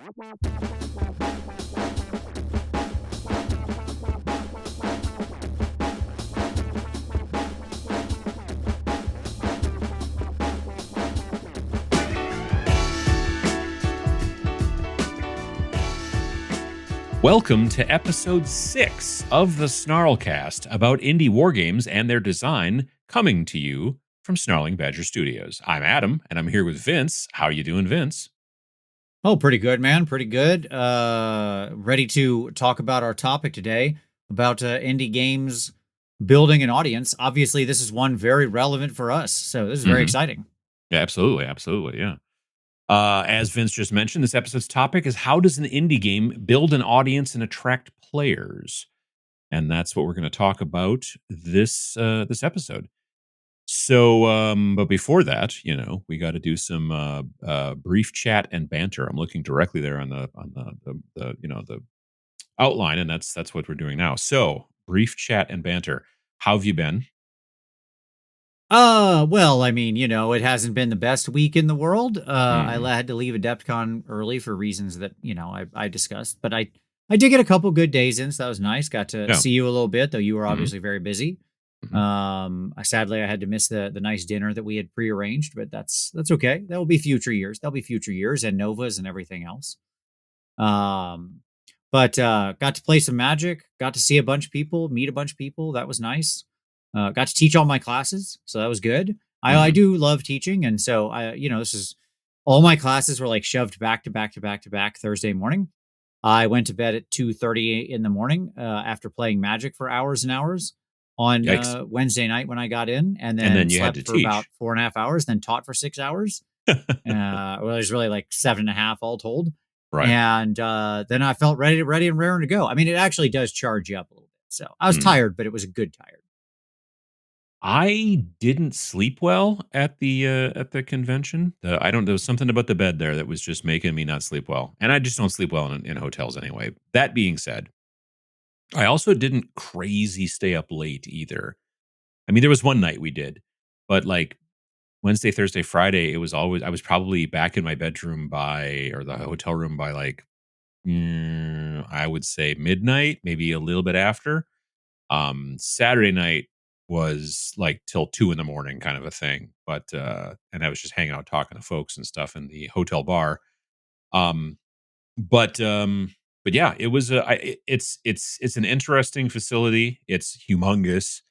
Welcome to episode 6 of the SNARLcast about indie war games and their design, coming to you from Snarling Badger Studios. I'm Adam, and I'm here with Vince. How you doing, Vince? Oh, pretty good, man. Pretty good. Ready to talk about our topic today about indie games building an audience. Obviously, this is one very relevant for us, so this is very exciting. Yeah, absolutely, yeah. As Vince just mentioned, this episode's topic is how does an indie game build an audience and attract players? And that's what we're going to talk about this episode. So, but before that, we got to do some brief chat and banter. I'm looking directly there on the outline, and that's what we're doing now. So, brief chat and banter. How have you been? Well, I mean, it hasn't been the best week in the world. I had to leave AdeptCon early for reasons that, I discussed, but I did get a couple good days in, so that was nice. Got to see you a little bit, though you were obviously very busy. Sadly I had to miss the nice dinner that we had prearranged, but that's okay. There'll be future years. There'll be future years and Novas and everything else. But got to play some Magic, got to see a bunch of people, meet a bunch of people. That was nice. Got to teach all my classes, so that was good. I do love teaching, and so this is all my classes were like shoved back to back to back to back Thursday morning. I went to bed at 2:30 in the morning after playing Magic for hours and hours on Wednesday night when I got in, and then you slept had to for teach. about 4.5 hours, then taught for 6 hours. Well, there's really like 7.5 all told. Right. And then I felt ready and raring to go. I mean, it actually does charge you up a little bit. So I was tired, but it was a good tired. I didn't sleep well at the convention. There was something about the bed there that was just making me not sleep well, and I just don't sleep well in hotels anyway. That being said, I also didn't crazy stay up late either. I mean, there was one night we did, but like Wednesday, Thursday, Friday, I was probably back in my bedroom or the hotel room by like I would say midnight, maybe a little bit after. Saturday night was like till 2 a.m. kind of a thing, but and I was just hanging out talking to folks and stuff in the hotel bar. Um, but yeah, it was it's an interesting facility. It's humongous,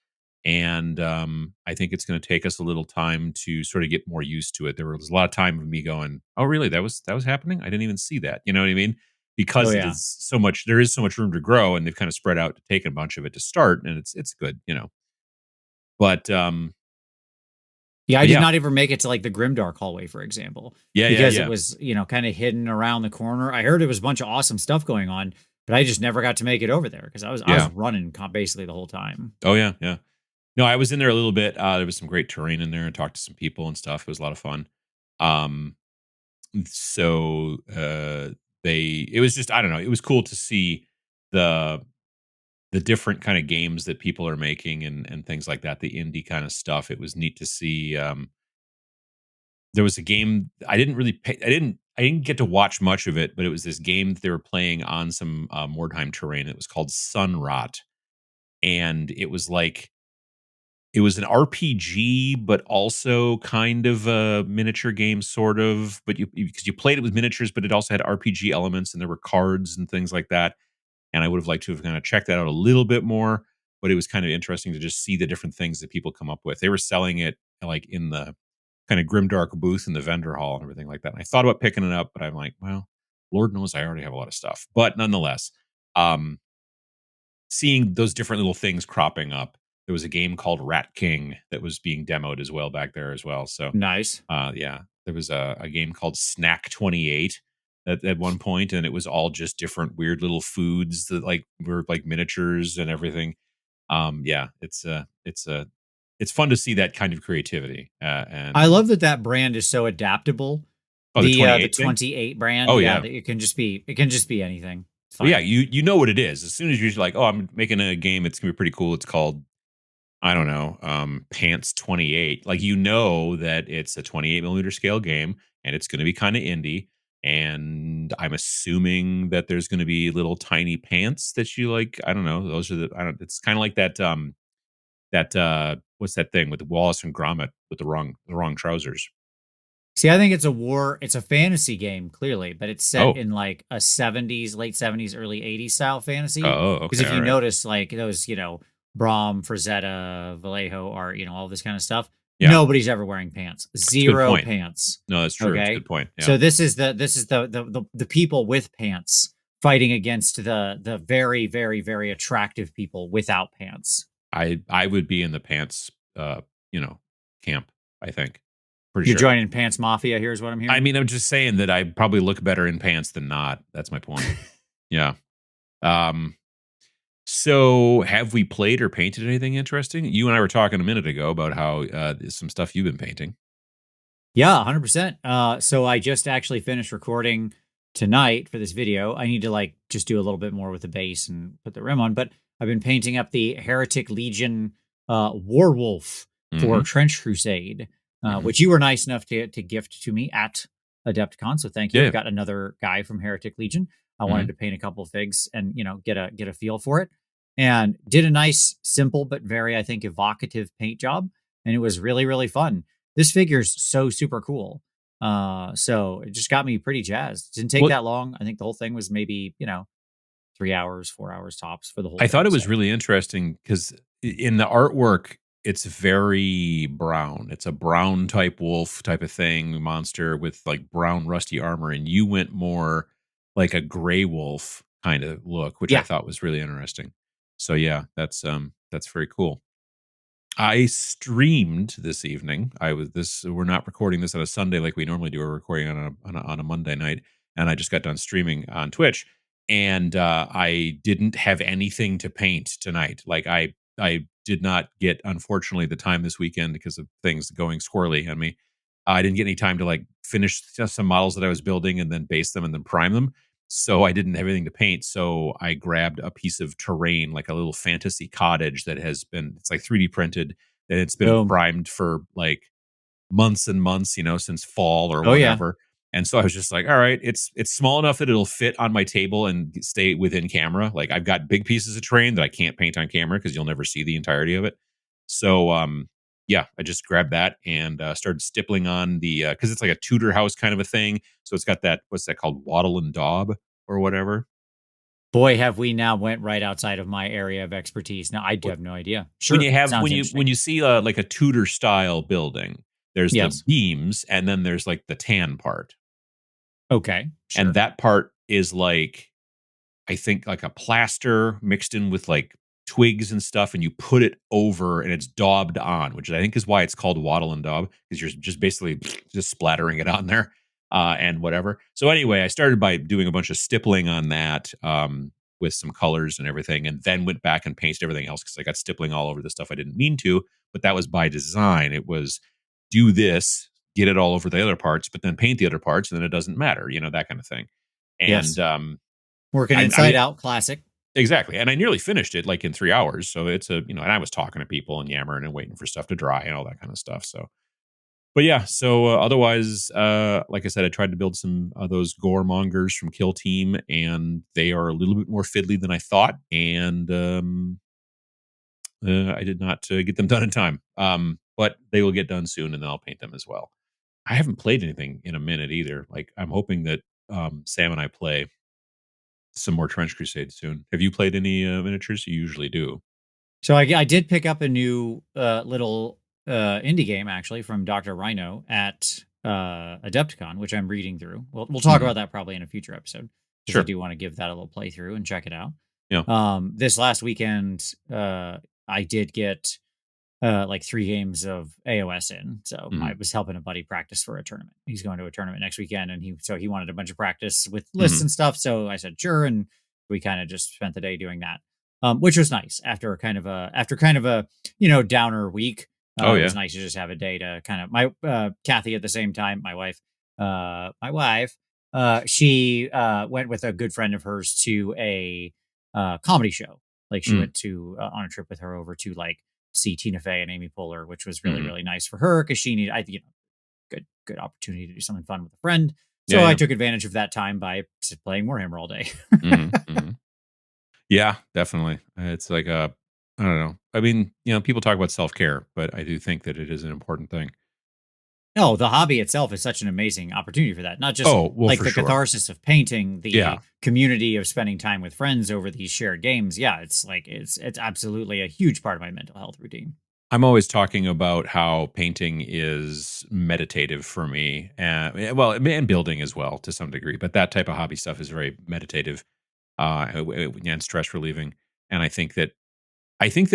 and I think it's going to take us a little time to sort of get more used to it. There was a lot of time of me going, "Oh, really? That was happening? I didn't even see that." You know what I mean? Because it is so much. There is so much room to grow, and they've kind of spread out to take a bunch of it to start, and it's good, But Yeah, I did not even make it to like the Grimdark hallway, for example. Because it was, kind of hidden around the corner. I heard it was a bunch of awesome stuff going on, but I just never got to make it over there because I was running basically the whole time. Oh yeah. No, I was in there a little bit. There was some great terrain in there and talked to some people and stuff. It was a lot of fun. So it was just, I don't know, it was cool to see the different kind of games that people are making and things like that, the indie kind of stuff. It was neat to see. There was a game I didn't get to watch much of it, but it was this game that they were playing on some Mordheim terrain. It was called Sunrot, and it was an RPG, but also kind of a miniature game, sort of. But because you played it with miniatures, but it also had RPG elements, and there were cards and things like that. And I would have liked to have kind of checked that out a little bit more. But it was kind of interesting to just see the different things that people come up with. They were selling it like in the kind of grimdark booth in the vendor hall and everything like that. And I thought about picking it up, but I'm like, well, Lord knows I already have a lot of stuff. But nonetheless, seeing those different little things cropping up. There was a game called Rat King that was being demoed as well back there as well. So nice. Yeah, there was a game called Snack 28 at one point, and it was all just different weird little foods that like were like miniatures and everything. Yeah, it's fun to see that kind of creativity. And I love that brand is so adaptable. Oh, the 28 brand. Oh yeah, it can just be anything. Well, yeah, you know what it is. As soon as you're like, oh, I'm making a game, it's gonna be pretty cool. It's called, I don't know, Pants 28. Like, that it's a 28 millimeter scale game, and it's going to be kind of indie. and I'm assuming that there's going to be little tiny pants that you like. I don't know. Those are the. I don't. It's kind of like that. What's that thing with Wallace and Gromit with the wrong trousers? See, I think it's a fantasy game, clearly, but it's set Oh, in like a 70s, late 70s, early 80s style fantasy. oh, Because okay, if all you right, notice, like those, Brom, Frazetta, Vallejo are, all this kind of stuff. yeah, Nobody's ever wearing pants. it's a good Zero point. pants. No, that's true. It's a Okay. good point. Yeah, So this is the people with pants fighting against the very, very, very attractive people without pants. I would be in the pants, you know, camp. I think, pretty You're sure. joining Pants Mafia, here's what I'm I hearing. mean, I'm just saying that I probably look better in pants than not. That's my point. Yeah. Um, so have we played or painted anything interesting? You and I were talking a minute ago about how some stuff you've been painting. Yeah, 100%. So I just actually finished recording tonight for this video. I need to like just do a little bit more with the base and put the rim on, but I've been painting up the Heretic Legion Warwolf for Hmm. Trench Crusade, Hmm. which you were nice enough to gift to me at AdeptCon. So thank you. I've Yeah. got another guy from Heretic Legion. I wanted Hmm. to paint a couple of figs and get a feel for it, and did a nice, simple but very, I think, evocative paint job, and it was really really fun. This figure's so super cool. So it just got me pretty jazzed. Didn't take Well, that long. I think the whole thing was maybe, 3 hours, 4 hours tops for the whole I thought thing. it was So really interesting because in the artwork, it's very brown. It's a brown type wolf type of thing, monster with like brown rusty armor, and you went more like a gray wolf kind of look, which I yeah. thought was really interesting. So yeah, that's very cool. I streamed this evening. I was this we're not recording this on a Sunday like we normally do. We're recording on a Monday night, and I just got done streaming on Twitch, and I didn't have anything to paint tonight. Like I did not get, unfortunately, the time this weekend because of things going squirrely on me. I didn't get any time to like finish just some models that I was building and then base them and then prime them. So I didn't have anything to paint. So I grabbed a piece of terrain, like a little fantasy cottage that has been, it's like 3D printed, and it's been Boom. primed for like months and months, since fall or Oh yeah. whatever. And so I was just like, all right, it's small enough that it'll fit on my table and stay within camera. Like I've got big pieces of terrain that I can't paint on camera because you'll never see the entirety of it. So yeah, I just grabbed that and started stippling on the because it's like a Tudor house kind of a thing. So it's got that, what's that called, wattle and daub or whatever. Boy, have we now went right outside of my area of expertise. Now I do have no idea. When Sure. you have Sounds when interesting. you see like a Tudor style building, there's the Yes. beams and then there's like the tan part. Okay. And Sure. that part is like, I think, like a plaster mixed in with like twigs and stuff, and you put it over and it's daubed on, which I think is why it's called wattle and daub, because you're just basically just splattering it on there and whatever. So anyway, I started by doing a bunch of stippling on that with some colors and everything, and then went back and painted everything else because I got stippling all over the stuff I didn't mean to, but that was by design. It was do this, get it all over the other parts, but then paint the other parts, and then it doesn't matter, that kind of thing. And Yes. Working I inside mean, out. Classic. exactly, and I nearly finished it, like, in 3 hours, so it's and I was talking to people and yammering and waiting for stuff to dry and all that kinda stuff, so but yeah, so, otherwise, like I said, I tried to build some of those gore mongers from Kill Team, and they are a little bit more fiddly than I thought, and, I did not, get them done in time, but they will get done soon, and then I'll paint them as well. I haven't played anything in a minute either, like, I'm hoping that, Sam and I play some more Trench Crusade soon. Have you played any, miniatures? You usually do. So I did pick up a new little indie game actually from Dr. Rhino at Adepticon, which I'm reading through. We'll talk Mhm. about that probably in a future episode because I Sure. do want to give that a little playthrough and check it out. Yeah. This last weekend, I did get like 3 games of AOS in. So I Mhm. was helping a buddy practice for a tournament. He's going to a tournament next weekend, and he wanted a bunch of practice with lists Mhm. and stuff. So I said sure, and we kind of just spent the day doing that, which was nice after kind of a downer week. Oh, It was yeah. nice to just have a day to kind of my Kathy at the same time, my wife, she went with a good friend of hers to a comedy show. Like she Mm. went to on a trip with her over to like see Tina Fey and Amy Poehler, which was really Mhm. really nice for her because she needed, good opportunity to do something fun with a friend. So I Yeah. took advantage of that time by playing Warhammer all day. Mhm, mhm. Yeah, definitely. It's like I don't know. I mean, people talk about self-care, but I do think that it is an important thing. No, the hobby itself is such an amazing opportunity for that. Not just Oh, well, like for the sure. catharsis of painting, Yeah. the community of spending time with friends over these shared games. Yeah, it's like it's absolutely a huge part of my mental health routine. I'm always talking about how painting is meditative for me, well, and building as well to some degree, but that type of hobby stuff is very meditative, and stress relieving, and I think that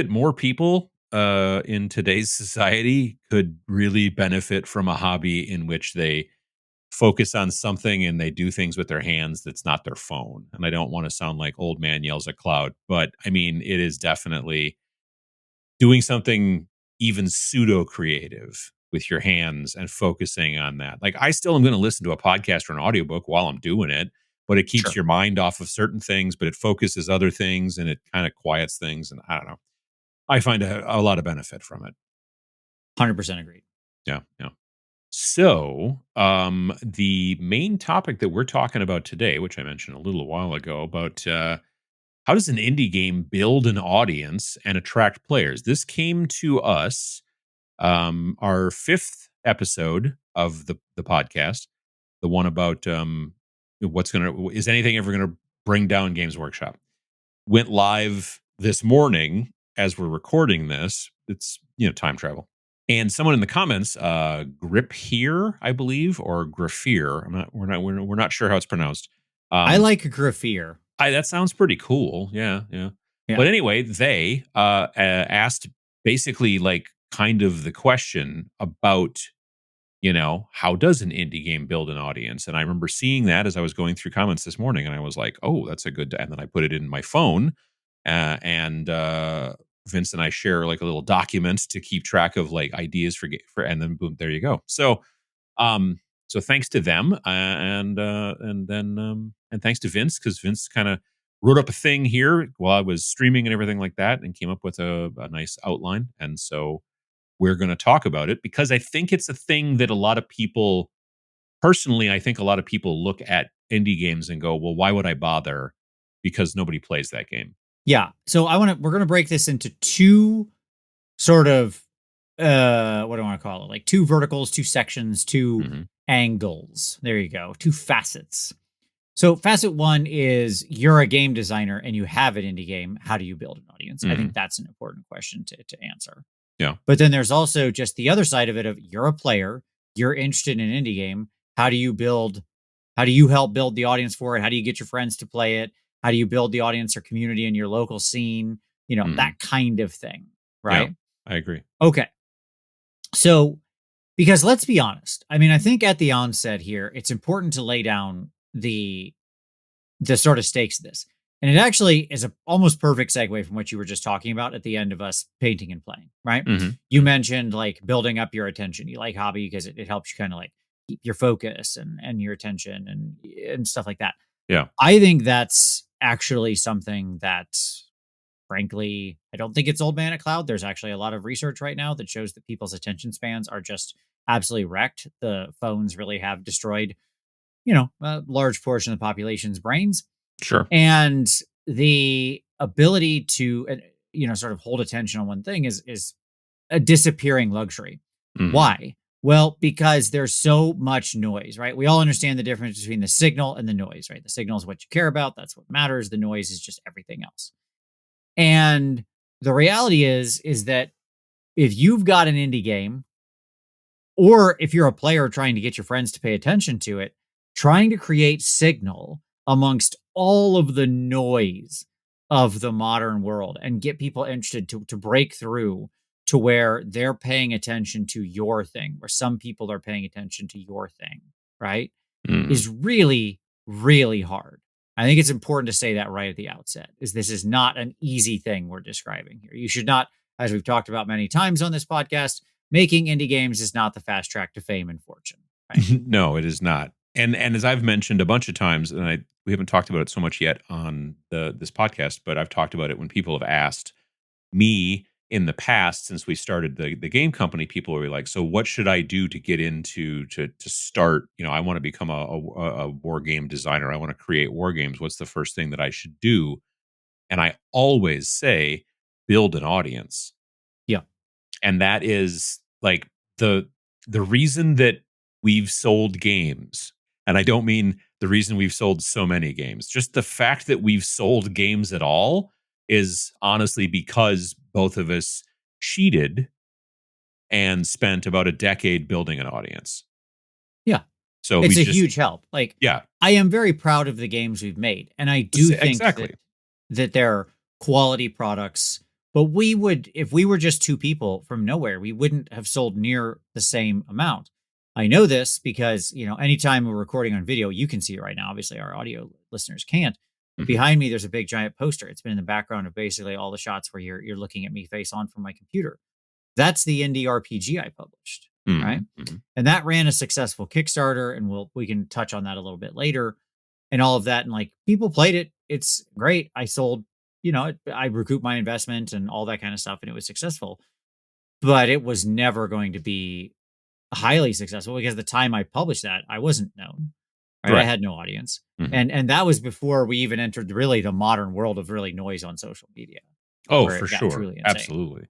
more people, in today's society could really benefit from a hobby in which they focus on something and they do things with their hands that's not their phone. And I don't want to sound like old man yells at cloud, but I mean, it is definitely doing something even pseudo creative with your hands and focusing on that. Like I still am going to listen to a podcast or an audiobook while I'm doing it, but it keeps Sure. your mind off of certain things, but it focuses other things and it kind of quiets things. And I don't know. I find a lot of benefit from it. 100% agreed. Yeah. Yeah. So, the main topic that we're talking about today, which I mentioned a little while ago about how does an indie game build an audience and attract players? This came to us, our fifth episode of the podcast, the one about is anything ever going to bring down Games Workshop? Went live this morning as we're recording this. It's time travel. And someone in the comments, Grip here, I believe, or Graffier. We're not sure how it's pronounced. I Um, like Graffier. that sounds pretty cool. Yeah, yeah. Yeah. But anyway, they asked basically like kind of the question about how does an indie game build an audience? And I remember seeing that as I was going through comments this morning, and I was like, oh, that's a good. And then I put it in my phone, and Vince and I share like a little document to keep track of like ideas and then boom, there you go. Um, so thanks to them, and thanks to Vince because Vince kind of wrote up a thing here while I was streaming and everything like that, and came up with a nice outline. And so we're going to talk about it because I think it's a thing that a lot of people, personally, I think a lot of people look at indie games and go, well, why would I bother? Because nobody plays that game. Yeah. So we're gonna break this into two sort of what do I want to call it? Like two verticals, two sections, two Hmm. angles. There you go. Two facets. So facet one is you're a game designer and you have an indie game. How do you build an audience? I think Hmm. that's an important question to answer. Yeah. But then there's also just the other side of it of you're a player, you're interested in an indie game. How do you build how do you help build the audience for it? How do you get your friends to play it? How do you build the audience or community in your local scene? Hmm. That kind of thing, Yeah. right? I agree. Okay. So, because let's be honest, I mean, I think at the onset here, it's important to lay down the sort of stakes of this. And it actually is a almost perfect segue from what you were just talking about at the end of us painting and playing, right? Hmm. You mentioned like building up your attention. You like hobby because it helps you kind of like keep your focus and your attention and stuff like that. Yeah. I think that's actually something that frankly, I don't think it's old man at cloud. There's actually a lot of research right now that shows that people's attention spans are just absolutely wrecked. The phones really have destroyed, a large portion of the population's brains. Sure. And the ability to, sort of hold attention on one thing is a disappearing luxury. Hmm. Why? Well, because there's so much noise, right? We all understand the difference between the signal and the noise, right? The signal is what you care about. That's what matters. The noise is just everything else. And the reality is that if you've got an indie game, or if you're a player trying to get your friends to pay attention to it, trying to create signal amongst all of the noise of the modern world and get people interested to break through to where they're paying attention to your thing, where some people are paying attention to your thing, right? Hmm. Is really, really hard. I think it's important to say that right at the outset, is this is not an easy thing we're describing here. You should not, as we've talked about many times on this podcast, making indie games is not the fast track to fame and fortune, right? No, it is not. And as I've mentioned a bunch of times, and we haven't talked about it so much yet on this podcast, but I've talked about it when people have asked me in the past, since we started the game company, people were like, so what should I do to get into to start? I want to become a war game designer. I want to create war games. What's the first thing that I should do? And I always say, build an audience. Yeah. And that is like the reason that we've sold games, and I don't mean the reason we've sold so many games, just the fact that we've sold games at all is honestly because both of us cheated and spent about a decade building an audience. Yeah. So we It's a just huge help. Like, yeah. I am very proud of the games we've made, and I do think Exactly. that they're quality products. But we would, if we were just two people from nowhere, we wouldn't have sold near the same amount. I know this because, anytime we're recording on video, you can see it right now. Obviously, our audio listeners can't. But Mhm. behind me, there's a big giant poster. It's been in the background of basically all the shots where you're looking at me face on from my computer. That's the indie RPG I published, right? Mhm. Mhm. And that ran a successful Kickstarter, and we can touch on that a little bit later, and all of that. And like, people played it, it's great. I sold, I recouped my investment and all that kind of stuff, and it was successful. But it was never going to be highly successful because the time I published that, I wasn't known, right? I Right. had no audience, Mhm. and that was before we even entered really the modern world of really noise on social media, Oh, where for it got sure. truly insane. Absolutely.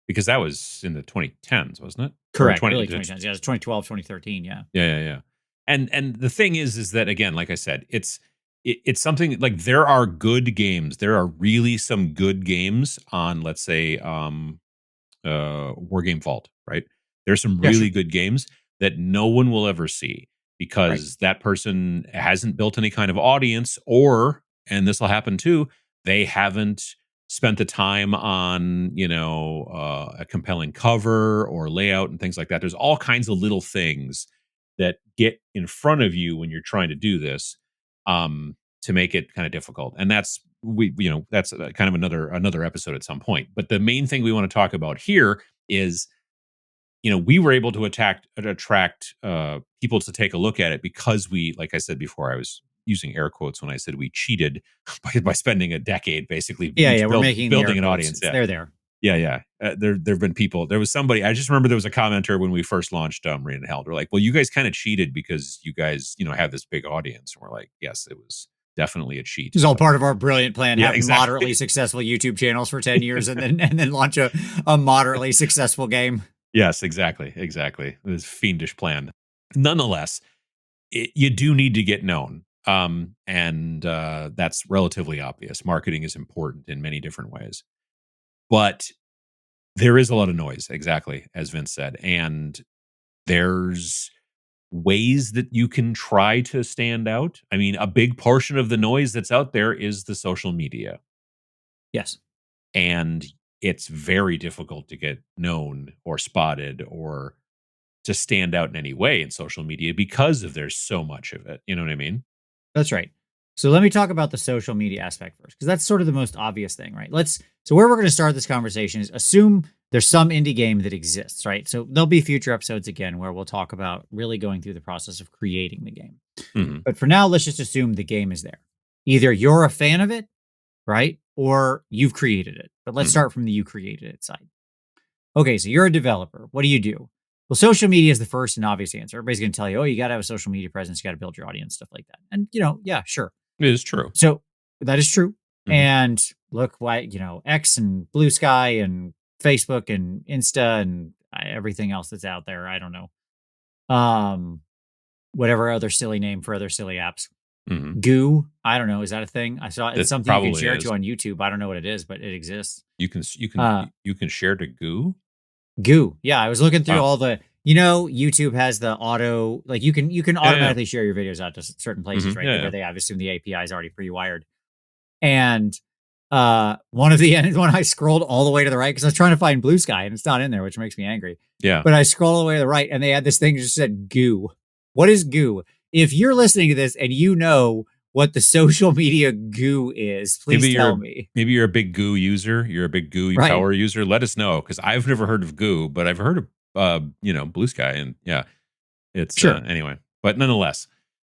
Because that was in the 2010s, wasn't it? Or Correct, 20 early 2010s. Yeah, it was 2012, 2013. Yeah. Yeah, yeah, yeah. And the thing is that again, like I said, it's something like there are good games. There are really some good games on, let's say, War Game Vault, right? There's some Yeah, really sure. good games that no one will ever see Right. because that person hasn't built any kind of audience, or, and this will happen too, they haven't spent the time on, a compelling cover or layout and things like that. There's all kinds of little things that get in front of you when you're trying to do this, to make it kind of difficult. And that's that's kind of another episode at some point. But the main thing we want to talk about here is, we were able to attract people to take a look at it because we, like I said before, I was using air quotes when I said we cheated by spending a decade basically Yeah, each yeah, we're making the air building an quotes. audience. It's Yeah, they're there. yeah, yeah. There've been people. There was somebody. I just remember there was a commenter when we first launched Reign and Hell. They're like, "Well, you guys kind of cheated because you guys, have this big audience." And we're like, "Yes, it was definitely a cheat." This is all part of our brilliant plan. Yeah, Have exactly. moderately successful YouTube channels for 10 years and then launch a moderately successful game. Yes, exactly, exactly. This fiendish plan. Nonetheless, you do need to get known, and that's relatively obvious. Marketing is important in many different ways, but there is a lot of noise, exactly as Vince said, and there's ways that you can try to stand out. I mean, a big portion of the noise that's out there is the social media, Yes, and it's very difficult to get known or spotted or to stand out in any way in social media because of there's so much of it. You know what I mean? that's right. So let me talk about the social media aspect first, because that's sort of the most obvious thing, right? So where we're going to start this conversation is assume there's some indie game that exists, right? So there'll be future episodes again where we'll talk about really going through the process of creating the game. Mhm, But for now, let's just assume the game is there. Either you're a fan of it, right? Or you've created it. But let's mhm. start from the you created it side. Okay, so you're a developer. What do you do? Well, social media is the first and obvious answer. Everybody's going to tell you, oh, you got to have a social media presence, you got to build your audience, stuff like that. And, yeah, sure. It is true. So that is true. Mhm. And look, why, X and Blue Sky and Facebook and Insta and everything else that's out there. I don't know. Um, Whatever other silly name for other silly apps. Mhm. Goo, I don't know. Is that a thing? I saw it's It something you can probably share to is. on YouTube. I don't know what it is, but it exists. You Uh, can share to goo? Goo. Yeah, I was looking through Wow. all the, YouTube has the auto, like you can Yeah, yeah. automatically share your videos out to certain places, Mhm. right? Yeah, Where yeah. they, I assume the API is already pre-wired. And one of the when I scrolled all the way to the right, because I was trying to find Blue Sky and it's not in there, which makes me angry. Yeah. But I scroll all the way to the right and they had this thing that just said goo. What is goo? If you're listening to this and you know what the social media goo is, please Maybe tell me. you're a big goo user. You're a big goo Right. power user. Let us know because I've never heard of goo, but I've heard of Blue Sky, and yeah, it's Sure. anyway. But nonetheless,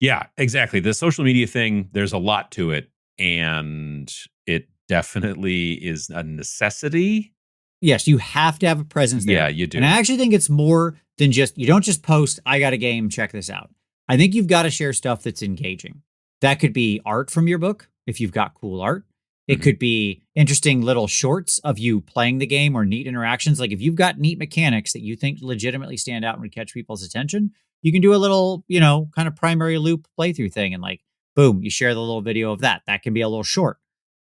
yeah, exactly. The social media thing, there's a lot to it, and it definitely is a necessity. Yes, you have to have a presence Yeah, there. you And I do. actually think it's more than just, you don't just post, I got a game, check this out. I think you've got to share stuff that's engaging. That could be art from your book, if you've got cool art. It Mhm. could be interesting little shorts of you playing the game or neat interactions. Like if you've got neat mechanics that you think legitimately stand out and would catch people's attention, you can do a little, kind of primary loop playthrough thing and like, boom, you share the little video of that. That can be a little short,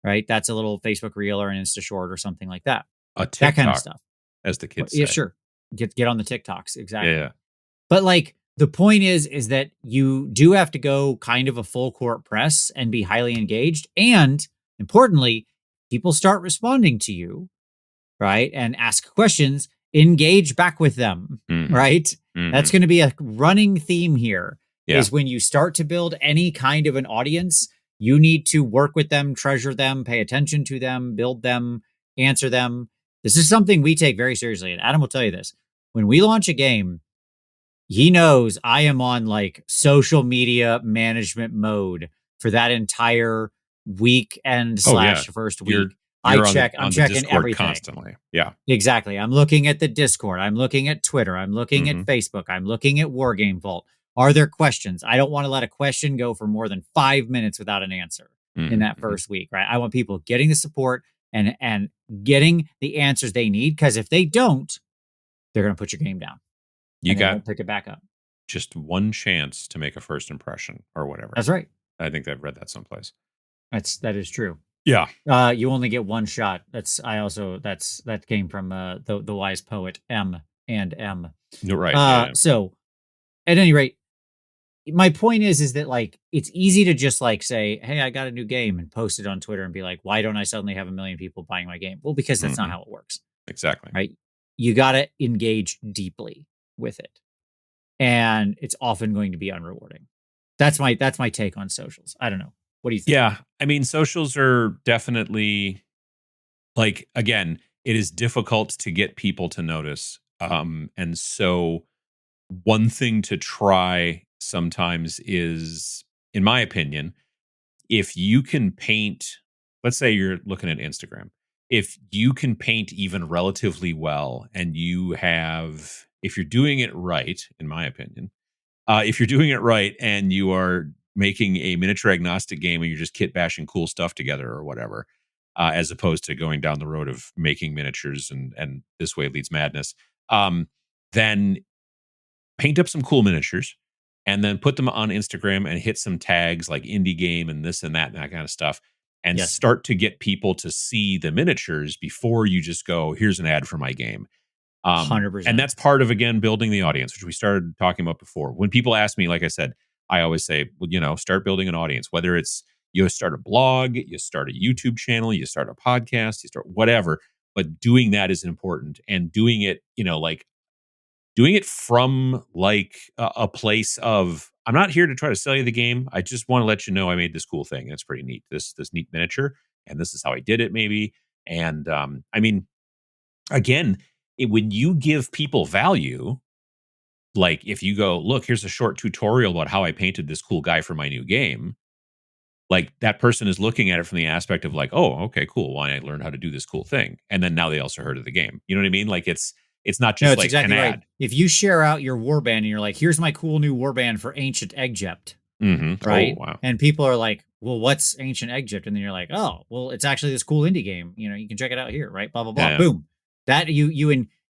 right? That's a little Facebook reel or an Insta short or something like that. A That kind of TikTok, stuff. as the But kids yeah, say. sure. Get on the TikToks, Yeah, exactly. yeah. But like the point is that you do have to go kind of a full court press and be highly engaged. And importantly, people start responding to you, right? And ask questions, engage back with them, Mhm. right? That's Mhm. going to be a running theme here Yeah. is when you start to build any kind of an audience, you need to work with them, treasure them, pay attention to them, build them, answer them. This is something we take very seriously. And Adam will tell you this. When we launch a game, he knows I am on like social media management mode for that entire weekend Oh, yeah. slash first You're week. you're I'm on the checking Discord everything. constantly. Yeah. Exactly. I'm looking at the Discord. I'm looking at Twitter. I'm looking at Mhm. Facebook. I'm looking at War Game Vault. Are there questions? I don't want to let a question go for more than 5 minutes without an answer in Mhm. that Mhm. first week, right? I want people getting the support and getting the answers they need. Because if they don't, they're going to put your game down You and they got won't pick it back up. just one chance to make a first impression or whatever. That's right. I think I've read that someplace. That is true. Yeah. You only get one shot. That came from the wise poet M and M. You're right. Yeah, yeah. So at any rate, my point is that like it's easy to just like say, "Hey, I got a new game," and post it on Twitter and be like, "Why don't I suddenly have a million people buying my game?" Well, because that's not Mhm. how it works, Exactly. right? You got to engage deeply with it, and it's often going to be unrewarding. That's my take on socials. I don't know. What do you think? Yeah. I mean, socials are definitely like, again, it is difficult to get people to notice. And so one thing to try sometimes is, in my opinion, if you can paint, let's say you're looking at Instagram, if you can paint even relatively well and if you're doing it right, in my opinion, if you're doing it right and you are making a miniature agnostic game and you're just kit bashing cool stuff together or whatever, as opposed to going down the road of making miniatures and this way leads madness, then paint up some cool miniatures and then put them on Instagram and hit some tags like indie game and this and that kind of stuff and Yes, start to get people to see the miniatures before you just go, here's an ad for my game. And 100%. that's part of, again, building the audience, which we started talking about before. When people ask me, like I said, I always say, well, start building an audience, whether it's you start a blog, you start a YouTube channel, you start a podcast, you start whatever, but doing that is important and doing it, like doing it from like a place of, I'm not here to try to sell you the game. I just want to let you know I made this cool thing. It's pretty neat. This neat miniature, and this is how I did it, maybe. And I mean, again, when you give people value, like if you go, look, here's a short tutorial about how I painted this cool guy for my new game, like that person is looking at it from the aspect of like, oh, okay, cool. Well, I learned how to do this cool thing. And then now they also heard of the game. You know what I mean? Like it's not No, just it's like an exactly right. ad. If you share out your warband and you're like, "Here's my cool new warband for Ancient Egypt," Oh, right? wow. And people are like, "Well, what's Ancient Egypt?" And then you're like, "Oh, well, it's actually this cool indie game. You can check it out here, right? Blah blah Yeah, blah. yeah. Boom." That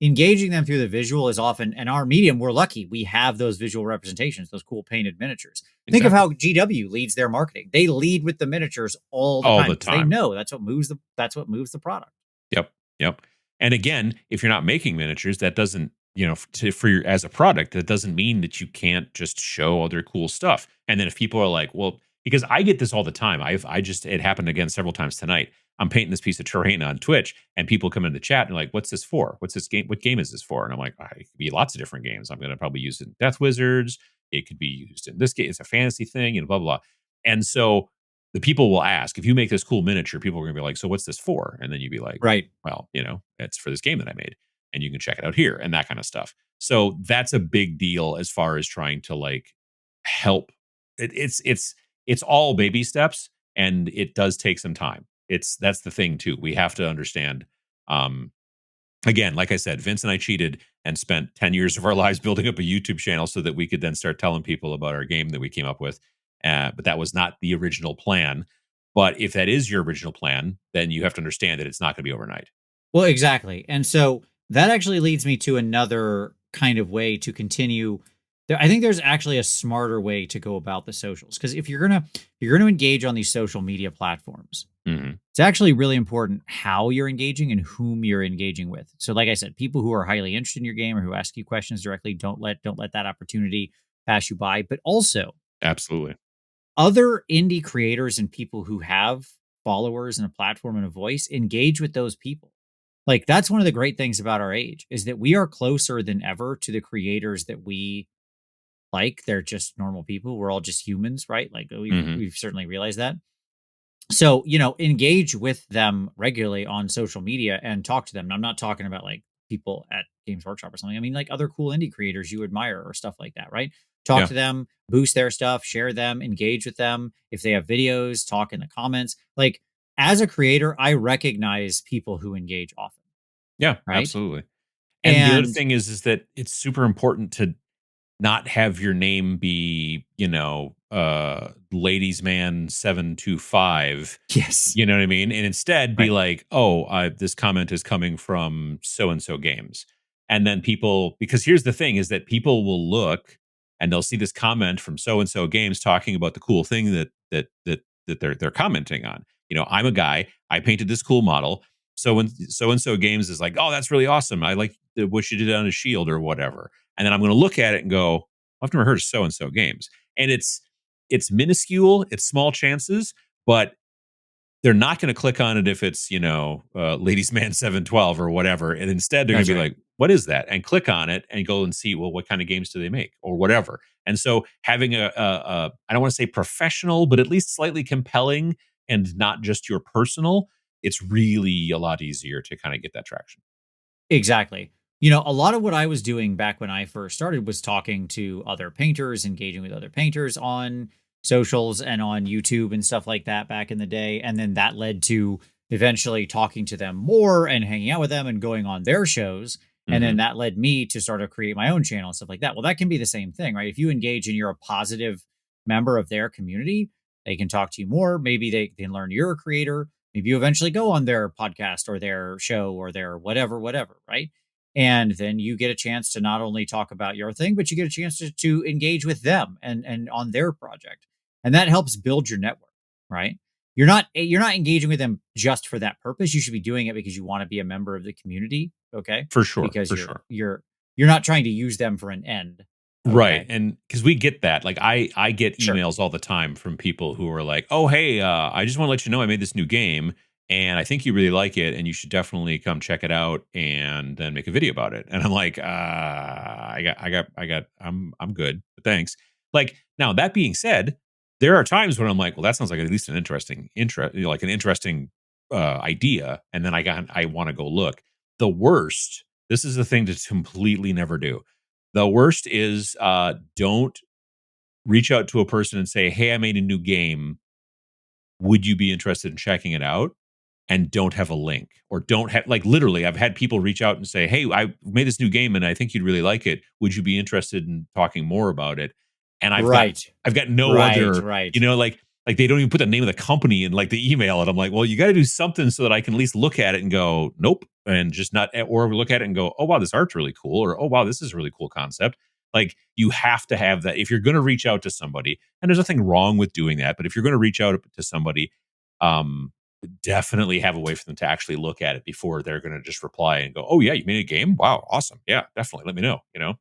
engaging them through the visual is often, and our medium, we're lucky we have those visual representations, those cool painted miniatures. Think of Exactly. how GW leads their marketing. They lead with the miniatures all the All time the because they time. know that's what moves the product. Yep. Yep. And again, if you're not making miniatures, that doesn't, for your as a product, that doesn't mean that you can't just show other cool stuff. And then if people are like, well, because I get this all the time. It happened again several times tonight. I'm painting this piece of terrain on Twitch and people come in the chat and like, what's this for? What's this game? What game is this for? And I'm like, it could be lots of different games. I'm going to probably use it in Death Wizards. It could be used in this game. It's a fantasy thing and blah, blah, blah. And so the people will ask, if you make this cool miniature, people are going to be like, so what's this for? And then you'd be like, Right. well, it's for this game that I made and you can check it out here and that kind of stuff. So that's a big deal as far as trying to like help. It's all baby steps and it does take some time. That's the thing too. We have to understand. Um, again, like I said, Vince and I cheated and spent 10 years of our lives building up a YouTube channel so that we could then start telling people about our game that we came up with. But that was not the original plan. But if that is your original plan, then you have to understand that it's not going to be overnight. Well, exactly. And so that actually leads me to another kind of way to continue. I think there's actually a smarter way to go about the socials, because if you're gonna engage on these social media platforms, Hmm. it's actually really important how you're engaging and whom you're engaging with. So, like I said, people who are highly interested in your game or who ask you questions directly, don't let that opportunity pass you by. But also Absolutely. other indie creators and people who have followers and a platform and a voice, engage with those people. Like, that's one of the great things about our age, is that we are closer than ever to the creators that we like. They're just normal people. We're all just humans, right? Like, Hmm. we've certainly realized that. So, engage with them regularly on social media and talk to them. And I'm not talking about like people at Games Workshop or something. I mean, like other cool indie creators you admire or stuff like that, right? Talk Yeah. to them, boost their stuff, share them, engage with them. If they have videos, talk in the comments. Like, as a creator, I recognize people who engage often, Yeah. right? Absolutely. And the other And thing is that it's super important to not have your name be, ladies man 725. yes, You know what I mean? And instead be right, like, "Oh, this comment is coming from so and so games." And then people, because here's the thing, is that people will look and they'll see this comment from so and so games talking about the cool thing that they're commenting on. I'm a guy, I painted this cool model. So and so games is like, "Oh, that's really awesome. I like what you did on a shield or whatever." And then I'm going to look at it and go, "I've never heard of so and so games." And it's minuscule, it's small chances, but they're not going to click on it if it's, ladies man 712 or whatever. And instead they're going that's to be right. like, what is that? And click on it and go and see, well, what kind of games do they make or whatever. And so having I don't want to say professional, but at least slightly compelling and not just your personal, it's really a lot easier to kind of get that traction. Exactly. A lot of what I was doing back when I first started was talking to other painters, engaging with other painters on socials and on YouTube and stuff like that back in the day. And then that led to eventually talking to them more and hanging out with them and going on their shows. And then Hmm. that led me to sort of create my own channel and stuff like that. Well, that can be the same thing, right? If you engage and you're a positive member of their community, they can talk to you more. Maybe they can learn you're a creator. Maybe you eventually go on their podcast or their show or their whatever, right? And then you get a chance to not only talk about your thing, but you get a chance to engage with them and on their project. And that helps build your network, right? You're not engaging with them just for that purpose. You should be doing it because you want to be a member of the community, okay? For sure. Because For you're sure. you're you're not trying to use them for an end, Right, okay? and because we get that, like, I get Sure. emails all the time from people who are like, "Oh, hey, I just wanna let you know I made this new game, and I think you really like it, and you should definitely come check it out and then make a video about it." And I'm like, I'm good, but thanks." Like, now that being said, there are times when I'm like, "Well, that sounds like at least an interesting like an interesting, idea," and then I wanna go look. The worst, this is the thing to completely never do. The worst is, don't reach out to a person and say, "Hey, I made a new game. Would you be interested in checking it out?" And don't have a link or don't have, like, literally, I've had people reach out and say, "Hey, I made this new game and I think you'd really like it. Would you be interested in talking more about it?" And Right. I've got no Right, other, right. like they don't even put the name of the company in like the email. And I'm like, well, you got to do something so that I can at least look at it and go, nope, and just not, or look at it and go, oh wow, this art's really cool, or oh wow, this is a really cool concept. Like, you have to have that if you're going to reach out to somebody, and there's nothing wrong with doing that. But if you're going to reach out to somebody, um, definitely have a way for them to actually look at it before they're going to just reply and go, "Oh yeah, you made a game? Wow, awesome. Yeah, definitely. Let me know."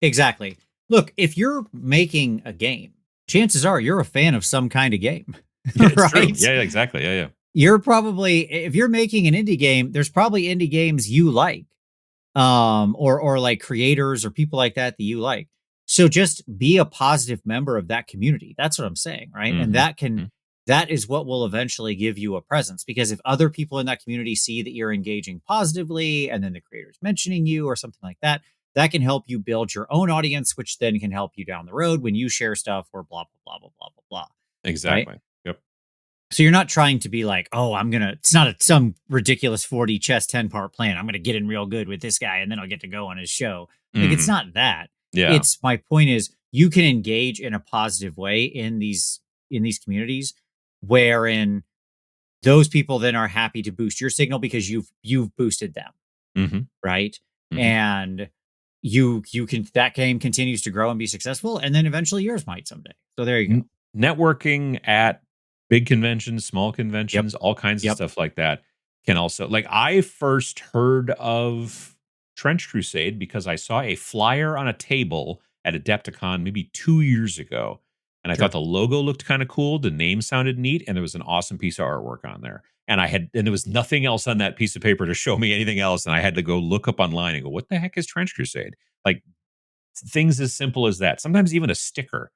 Exactly. Look, if you're making a game, chances are you're a fan of some kind of game, Yeah, it's true. right? Yeah, yeah, exactly. Yeah, yeah. You're probably, if you're making an indie game, there's probably indie games you like, or like creators or people like that that you like. So just be a positive member of that community. That's what I'm saying, right? And Mhm. Mhm. that is what will eventually give you a presence, because if other people in that community see that you're engaging positively and then the creator's mentioning you or something like that, that can help you build your own audience, which then can help you down the road when you share stuff or blah blah blah blah blah blah blah, right? Exactly. Yep. So you're not trying to be like, oh, it's not some ridiculous 40 chess 10-part plan. I'm going to get in real good with this guy and then I'll get to go on his show. Like, it's Mhm. not that. Yeah. It's my point is you can engage in a positive way in these communities wherein those people then are happy to boost your signal because you've boosted them, Mhm. right? Mhm. And you can that game continues to grow and be successful, and then eventually yours might someday. So there you go. N Networking at big conventions, small Yep. conventions, all kinds of Yep. stuff like that can also like, I first heard of Trench Crusade because I saw a flyer on a table at Adepticon maybe 2 years ago, and I thought Sure. the logo looked kinda cool, the name sounded neat, and there was an awesome piece of artwork on there. And there was nothing else on that piece of paper to show me anything else, and I had to go look up online and go, "What the heck is Trench Crusade?" Like, things as simple as that. Sometimes even a sticker.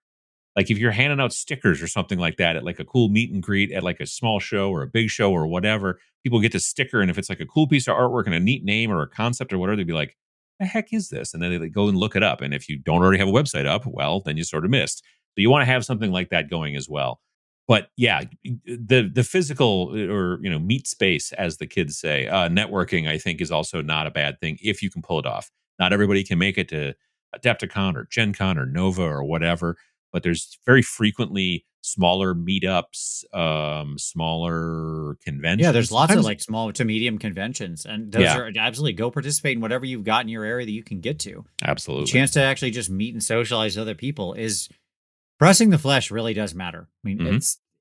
Like, if you're handing out stickers or something like that at, like, a cool meet and greet at, like, a small show or a big show or whatever, people get the sticker, and if it's, like, a cool piece of artwork and a neat name or a concept or whatever, they'd be like, "The heck is this?" And then they, like, go and look it up, and if you don't already have a website up, well, then you sort of missed. So you wanna have something like that going as well. But, yeah, the physical, or, meat space, as the kids say, networking, I think, is also not a bad thing if you can pull it off. Not everybody can make it to Adepticon or Gen Con or Nova or whatever, but there's very frequently smaller meetups, smaller Yeah, there's conventions. lots of Sometimes, like small to medium conventions, and those yeah, are absolutely go participate in whatever you've got in your area that you can get to. The absolutely. chance to actually just meet and socialize with other people is pressing the flesh really does matter. I mean, Hmm.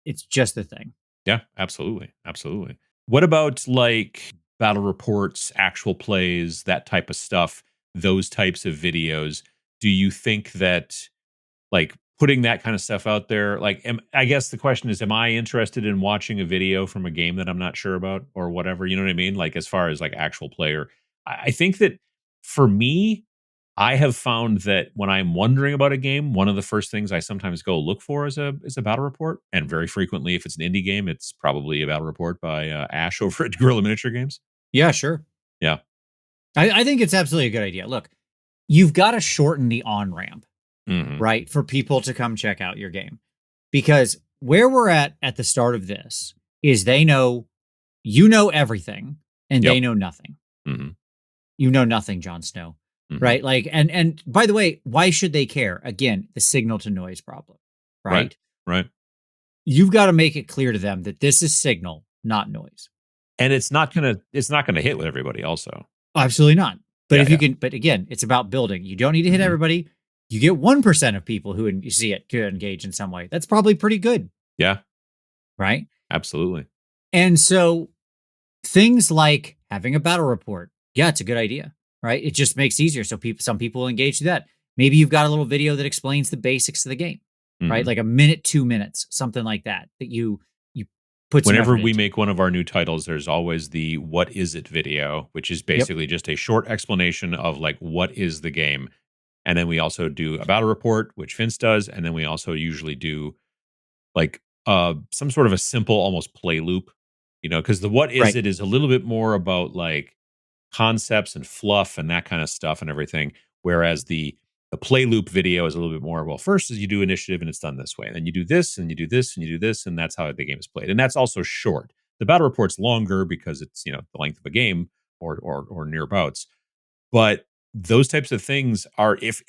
it's just the thing. Yeah, absolutely, absolutely. What about like battle reports, actual plays, that type of stuff? Those types of videos. Do you think that, like, putting that kind of stuff out there, like, I guess the question is, am I interested in watching a video from a game that I'm not sure about or whatever? You know what I mean? Like, as far as like actual player, I think that for me, I have found that when I'm wondering about a game, one of the first things I sometimes go look for is a battle report, and very frequently, if it's an indie game, it's probably a battle report by Ash over at Gorilla Miniature Games. Yeah, sure. Yeah. I think it's absolutely a good idea. Look, you've got to shorten the on ramp, Hmm. right, for people to come check out your game, because where we're at the start of this is they know you know everything and they Yep. know nothing. Hmm. You know nothing, Jon Snow, Hmm. right? Like, and by the way, why should they care? Again, the signal to noise problem, Right. right? Right. You've got to make it clear to them that this is signal, not noise. And it's not gonna hit with everybody. Also. Absolutely not. But Yeah. if you Yeah. can, but again, it's about building. You don't need to hit Hmm. everybody. You get 1% of people who you see it to engage in some way. That's probably pretty good, Yeah. right? Absolutely. And so things like having a battle report, yeah, it's a good idea, right? It just makes it easier. So some people will engage with that. Maybe you've got a little video that explains the basics of the game, right? Hmm. Like a minute, 2 minutes, something like that, that you put some Whenever effort we into. make one of our new titles, there's always the "What is it?" video, which is Yep. basically just a short explanation of, like, what is the game, and then we also do a battle report, which Vince does, and then we also usually do, like, some sort of a simple, almost play loop, because the "What is Right. it?" is a little bit more about, like, concepts and fluff and that kind of stuff and everything. Whereas the play loop video is a little bit more, well, first is you do initiative and it's done this way. And then you do this and you do this and you do this, and that's how the game is played. And that's also short. The battle report's longer because it's, the length of a game or nearabouts. But those types of things are, if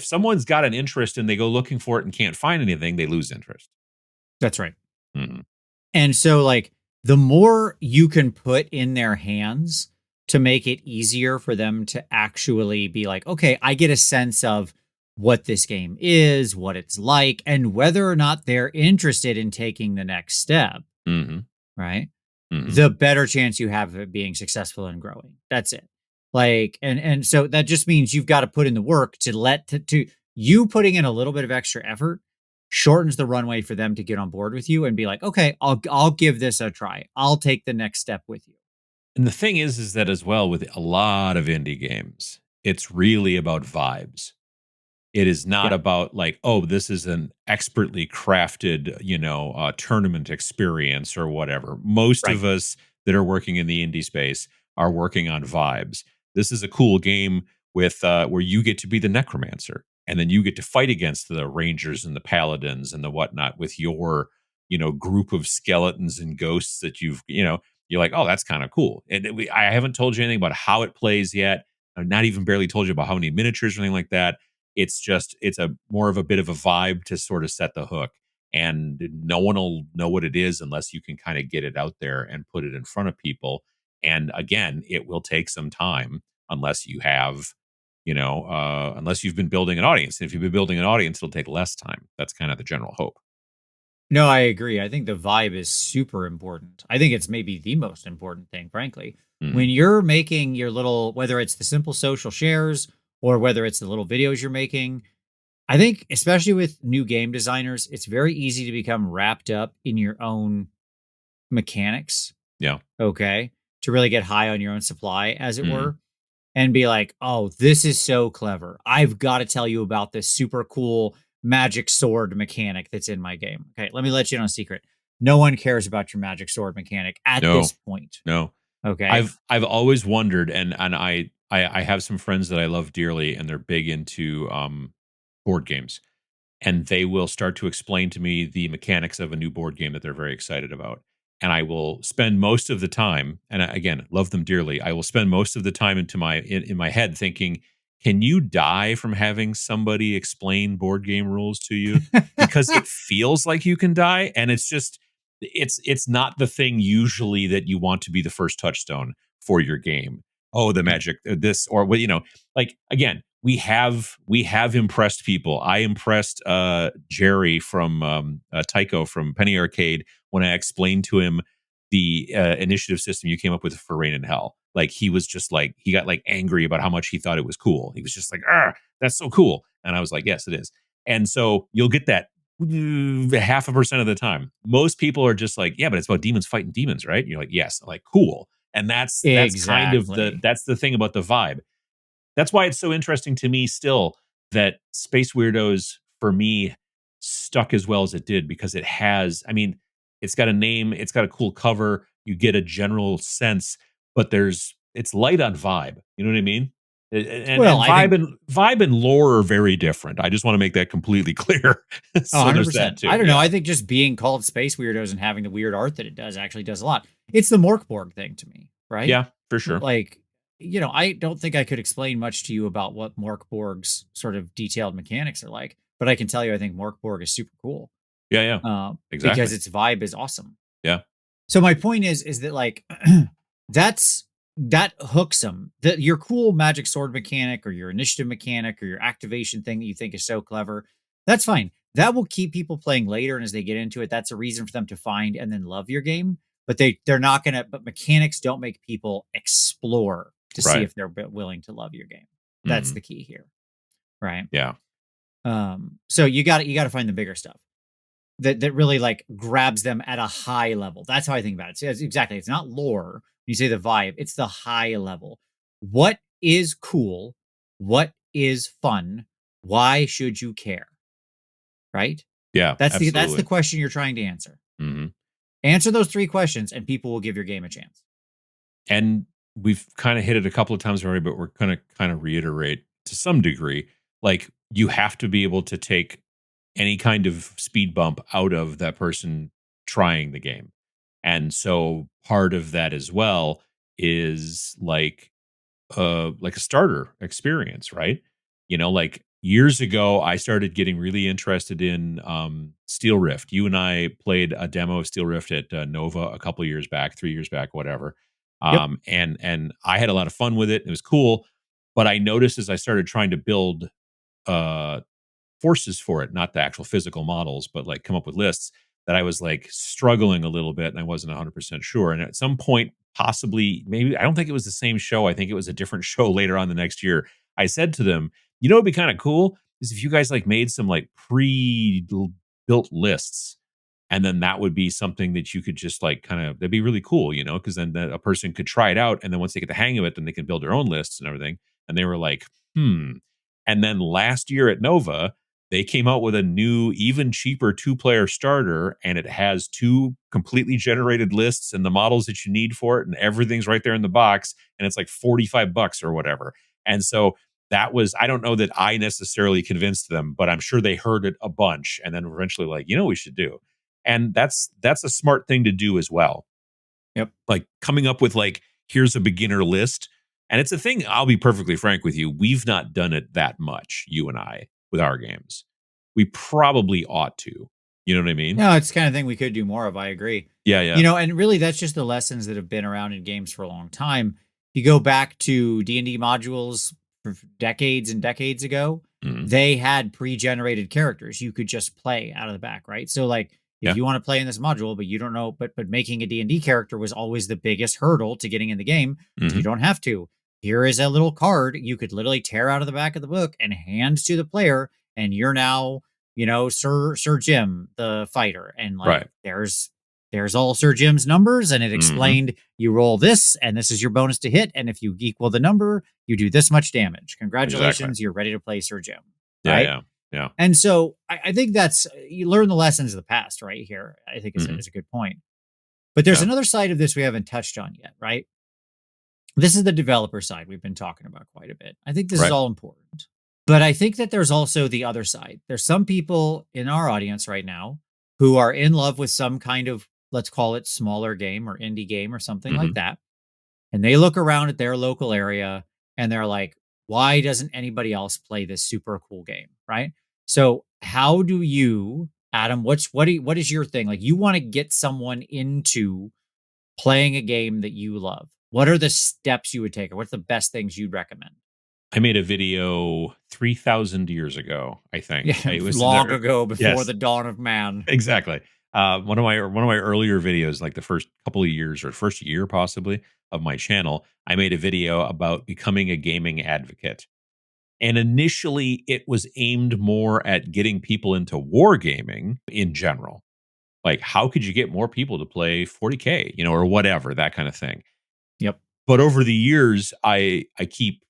someone's got an interest and they go looking for it and can't find anything, they lose interest. That's right. Mhm. And so, like, the more you can put in their hands to make it easier for them to actually be like, okay, I get a sense of what this game is, what it's like, and whether or not they're interested in taking the next step, Mhm. right? Mhm. The better chance you have of it being successful and growing. That's it. Like, and so that just means you've got to put in the work to to you putting in a little bit of extra effort shortens the runway for them to get on board with you and be like, okay, I'll give this a try. I'll take the next step with you. And the thing is that as well with a lot of indie games, it's really about vibes. It is not Yeah. about like, oh, this is an expertly crafted, tournament experience or whatever. Most Right. of us that are working in the indie space are working on vibes. This is a cool game with where you get to be the necromancer, and then you get to fight against the rangers and the paladins and the whatnot with your group of skeletons and ghosts that you're like, oh, that's kind of cool. And I haven't told you anything about how it plays yet. I've not even barely told you about how many miniatures or anything like that. It's a more of a bit of a vibe to sort of set the hook. And no one will know what it is unless you can kind of get it out there and put it in front of people. And again, it will take some time unless you have, unless you've been building an audience. And if you've been building an audience, it'll take less time. That's kind of the general hope. No, I agree. I think the vibe is super important. I think it's maybe the most important thing, frankly. Mhm. When you're making your little, whether it's the simple social shares or whether it's the little videos you're making, I think, especially with new game designers, it's very easy to become wrapped up in your own mechanics. Yeah. Okay. To really get high on your own supply, as it Mhm. were, and be like, oh, this is so clever. I've got to tell you about this super cool magic sword mechanic that's in my game. Okay. Let me let you in on a secret. No one cares about your magic sword mechanic at this No. point. No. Okay. I've always wondered, and I have some friends that I love dearly, and they're big into board games, and they will start to explain to me the mechanics of a new board game that they're very excited about. And I will spend most of the time, and again, love them dearly. I will spend most of the time in my head thinking, can you die from having somebody explain board game rules to you? Because it feels like you can die, and it's not the thing usually that you want to be the first touchstone for your game. Oh, the magic, this or what, like again, we have impressed people. I impressed Jerry from Tycho from Penny Arcade when I explained to him the initiative system you came up with for Rain in Hell. Like he was just like he got like angry about how much he thought it was cool. He was just like, "Ah, that's so cool," and I was like, "Yes, it is." And so you'll get that 0.5% of the time. Most people are just like, "Yeah, but it's about demons fighting demons, right?" And you're like, "Yes," I'm like, "Cool." And that's kind of Exactly. that's the thing about the vibe. That's why it's so interesting to me still that Space Weirdos for me stuck as well as it did because I mean, it's got a name, it's got a cool cover, you get a general sense, but it's light on vibe. You know what I mean? Well, And I think vibe and lore are very different. I just want to make that completely clear. So there's that 100%. I too. don't know. Yeah. I think just being called Space Weirdos and having the weird art that it does actually does a lot. It's the Morkborg thing to me, right? Yeah, for sure. Like, I don't think I could explain much to you about what Morkborg's sort of detailed mechanics are like, but I can tell you I think Morkborg is super cool Yeah, yeah. because Exactly. its vibe is awesome. Yeah. So my point is that like that's that hooks them. That your cool magic sword mechanic or your initiative mechanic or your activation thing that you think is so clever, that's fine. That will keep people playing later, and as they get into it, that's a reason for them to find and then love your game. But they're not gonna. But mechanics don't make people explore to see Right. if they're willing to love your game. That's Mhm. the key here, right? Yeah. So you got to find the bigger stuff that really like grabs them at a high level. That's how I think about it. So exactly. It's not lore. When you say the vibe, it's the high level. What is cool? What is fun? Why should you care? Right? Yeah, That's the absolutely. question you're trying to answer. Mhm. Answer those three questions and people will give your game a chance. And we've kind of hit it a couple of times already, but we're going to kind of reiterate to some degree. Like, you have to be able to take any kind of speed bump out of that person trying the game. And so part of that as well is like a starter experience, right? Like years ago, I started getting really interested in Steel Rift. You and I played a demo of Steel Rift at Nova a couple years back, 3 years back, whatever. Yep. And I had a lot of fun with it. It was cool, but I noticed as I started trying to build uh, forces for it, not the actual physical models, but like come up with lists that I was like struggling a little bit and I wasn't 100% sure. And at some point, possibly, maybe, I don't think it was the same show. I think it was a different show later on the next year. I said to them, it'd be kind of cool is if you guys like made some like pre built lists. And then that would be something that you could just like kind of, that'd be really cool, because then a person could try it out. And then once they get the hang of it, then they can build their own lists and everything. And they were like, hmm. And then last year at Nova, they came out with a new, even cheaper 2-player starter, and it has 2 completely generated lists and the models that you need for it, and everything's right there in the box, and it's like $45 or whatever. And so that was, I don't know that I necessarily convinced them, but I'm sure they heard it a bunch, and then eventually like, what we should do. And that's a smart thing to do as well. Yep. Like coming up with like, here's a beginner list. And it's a thing, I'll be perfectly frank with you. We've not done it that much, you and I, with our games. We probably ought to. You know what I mean? No, it's the kind of thing we could do more of. I agree. Yeah, yeah. And really that's just the lessons that have been around in games for a long time. You go back to D&D modules for decades and decades ago, Mhm. they had pre-generated characters you could just play out of the back, right? So like if Yeah. you want to play in this module but you don't know but making a D&D character was always the biggest hurdle to getting in the game. You Mhm. don't have to. Here is a little card you could literally tear out of the back of the book and hand to the player, and you're now Sir Jim, the fighter, and like Right. there's all Sir Jim's numbers, and it Mhm. explained you roll this, and this is your bonus to hit, and if you equal the number, you do this much damage. Exactly. Congratulations, you're ready to play Sir Jim, Yeah, right? yeah. Yeah. And so I think that's you learn the lessons of the past, right here. I think Mhm. is a good point. But there's Yeah. another side of this we haven't touched on yet, right? This is the developer side we've been talking about quite a bit. I think this is Right. all important. But I think that there's also the other side. There's some people in our audience right now who are in love with some kind of, let's call it smaller game or indie game or something like Mhm. that. And they look around at their local area and they're like, why doesn't anybody else play this super cool game? Right. So, how do you, Adam, what is your thing? Like, you want to get someone into playing a game that you love. What are the steps you would take, or what's the best things you'd recommend? I made a video 3,000 years ago, I think. Yeah, It was long the ago before yes, the dawn of man. exactly. One of my earlier videos, like the first couple of years or first year possibly of my channel, I made a video about becoming a gaming advocate. And initially, it was aimed more at getting people into wargaming in general. Like, how could you get more people to play 40K, or whatever, that kind of thing. Yep. But over the years, I keep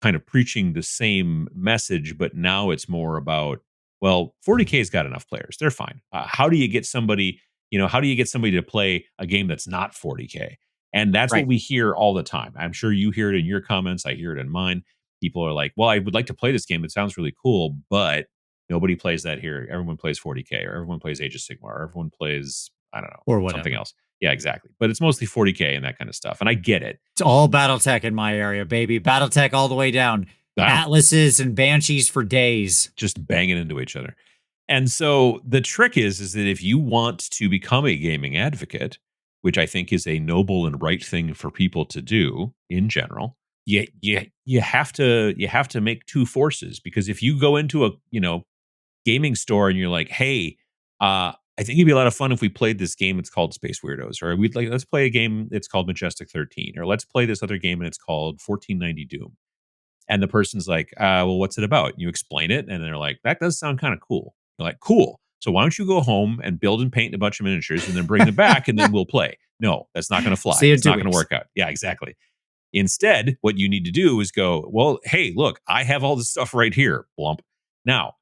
kind of preaching the same message, but now it's more about, well, 40K's got enough players. They're fine. How do you get somebody, how do you get somebody to play a game that's not 40K? And that's what Right. we hear all the time. I'm sure you hear it in your comments. I hear it in mine. People are like, well, I would like to play this game. It sounds really cool, but nobody plays that here. Everyone plays 40K, or everyone plays Age of Sigmar, or everyone plays, I don't know, Or something whatever. else. Yeah, exactly. But it's mostly 40K and that kind of stuff. And I get it. It's all Battletech in my area, baby. Battletech all the way down. Wow. Atlases and Banshees for days. Just banging into each other. And so the trick is that if you want to become a gaming advocate, which I think is a noble and right thing for people to do in general, you have to make two forces, because if you go into a gaming store and you're like, hey, I think it'd be a lot of fun if we played this game. It's called Space Weirdos, or let's play a game. It's called Majestic 13, or let's play this other game and it's called 1490 Doom. And the person's like, well, what's it about? And you explain it, and they're like, that does sound kind of cool. You're like, cool. So why don't you go home and build and paint a bunch of miniatures and then bring them back and then we'll play? No, that's not going to fly. See you in It's two not going to weeks. work out. Yeah, exactly. Instead, what you need to do is go, well, hey, look, I have all this stuff right here. Blump. Now,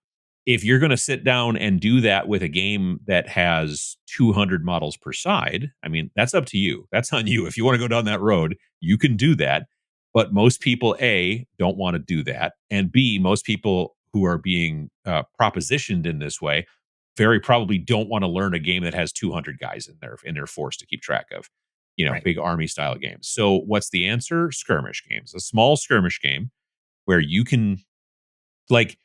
if you're going to sit down and do that with a game that has 200 models per side, I mean, that's up to you. That's on you. If you want to go down that road, you can do that. But most people, A, don't want to do that. And B, most people who are being propositioned in this way very probably don't want to learn a game that has 200 guys in their force to keep track of, Right. big army style games. So what's the answer? Skirmish games, a small skirmish game where you can, like,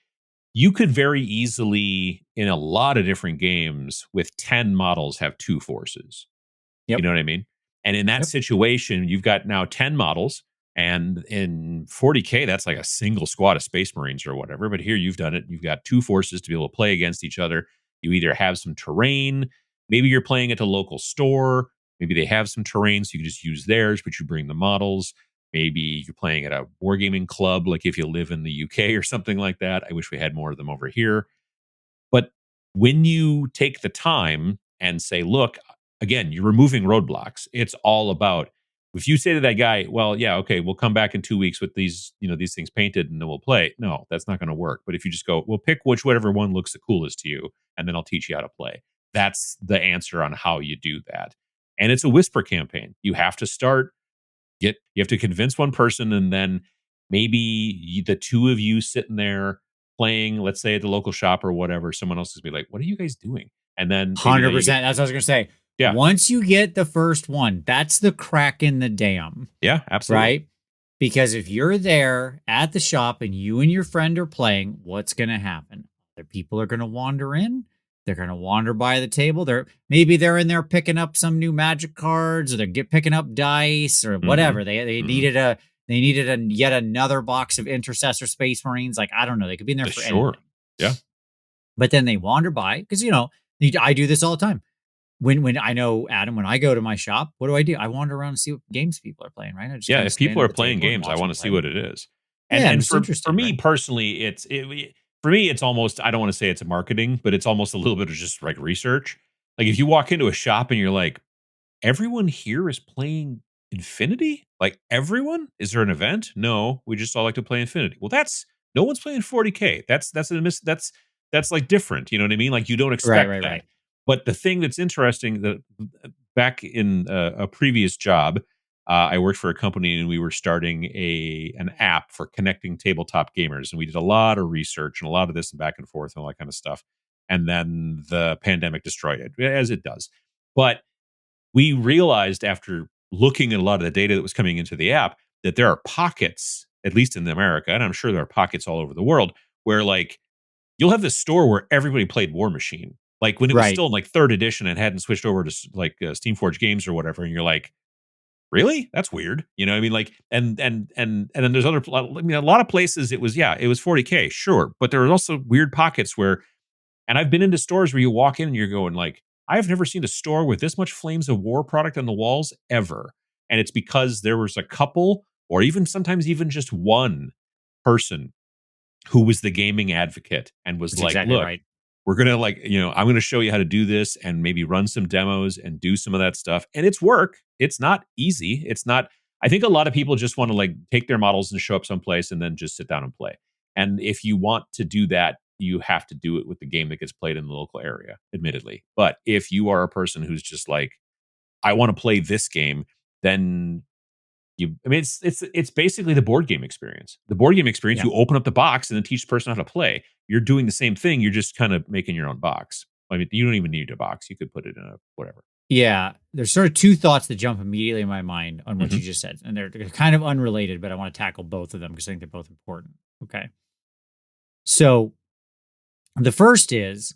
you could very easily, in a lot of different games with 10 models, have two forces. You Yep. know what I mean? And in that Yep. situation, you've got now 10 models. And in 40K, that's like a single squad of Space Marines or whatever. But here you've done it. You've got two forces to be able to play against each other. You either have some terrain, maybe you're playing at a local store, maybe they have some terrain, so you can just use theirs, but you bring the models. Maybe you're playing at a wargaming club, like if you live in the UK or something like that. I wish we had more of them over here. But when you take the time and say, look, again, you're removing roadblocks. It's all about, if you say to that guy, well, yeah, okay, we'll come back in 2 weeks with these things painted and then we'll play. No, that's not going to work. But if you just go, well, pick whatever one looks the coolest to you, and then I'll teach you how to play. That's the answer on how you do that. And it's a whisper campaign. You have to start, you have to convince one person, and then maybe the two of you sitting there playing, let's say at the local shop or whatever, someone else is be like, what are you guys doing? And then maybe now you get 100%. That's what I was gonna say. yeah, Once you get the first one, that's the crack in the dam, yeah, absolutely. right? Because if you're there at the shop and you and your friend are playing, what's gonna happen? Other people are gonna wander in. They're gonna wander by the table. They're in there picking up some new magic cards, or picking up dice or Mhm, whatever. mhm. They needed yet another box of Intercessor Space Marines. Like I don't know. They could be in there for Sure. anything. Yeah. But then they wander by because I do this all the time. When I know Adam, when I go to my shop, what do? I wander around and see what games people are playing, right? I just Yeah, kind of if stand people at are the playing table and games, I watch them wanna see play. what it is. Yeah, I'm And just for interested, me right? personally, for me, it's almost I don't wanna say it's a marketing, but it's almost a little bit of just, like, research. Like, if you walk into a shop and you're like, "Everyone here is playing Infinity? Like, everyone? Is there an event? No, we just all like to play Infinity." Well, that's no one's playing 40K. That's, like, different, you know what I mean? Like, you don't Right, expect right, that. right. But the thing that's interesting that back in a previous job, I worked for a company and we were starting an app for connecting tabletop gamers, and we did a lot of research and a lot of this and back and forth and all that kind of stuff. And then the pandemic destroyed it, as it does. But we realized after looking at a lot of the data that was coming into the app that there are pockets, at least in America, and I'm sure there are pockets all over the world, where like you'll have this store where everybody played War Machine, like when it was Right. still in like third edition and hadn't switched over to Steamforge Games or whatever, and you're like, really? That's weird. You know what I mean? Like, and then there's I mean, a lot of places it was, yeah, it was 40K, sure. But there were also weird pockets where, and I've been into stores where you walk in and you're going like, I've never seen a store with this much Flames of War product on the walls ever. And it's because there was a couple, or even sometimes even just one person who was the gaming advocate and was That's like, exactly look, right. we're going to like, I'm going to show you how to do this and maybe run some demos and do some of that stuff. And it's work. It's not easy. It's not, I think a lot of people just want to like take their models and show up someplace and then just sit down and play. And if you want to do that, you have to do it with the game that gets played in the local area, admittedly. But if you are a person who's just like, I want to play this game, then I mean, it's basically the board game experience. The board game experience, Yeah. you open up the box and then teach the person how to play. You're doing the same thing. You're just kind of making your own box. I mean, you don't even need a box. You could put it in a whatever. Yeah. There's sort of two thoughts that jump immediately in my mind on what Mhm. you just said. And they're kind of unrelated, but I want to tackle both of them because I think they're both important. Okay. So the first is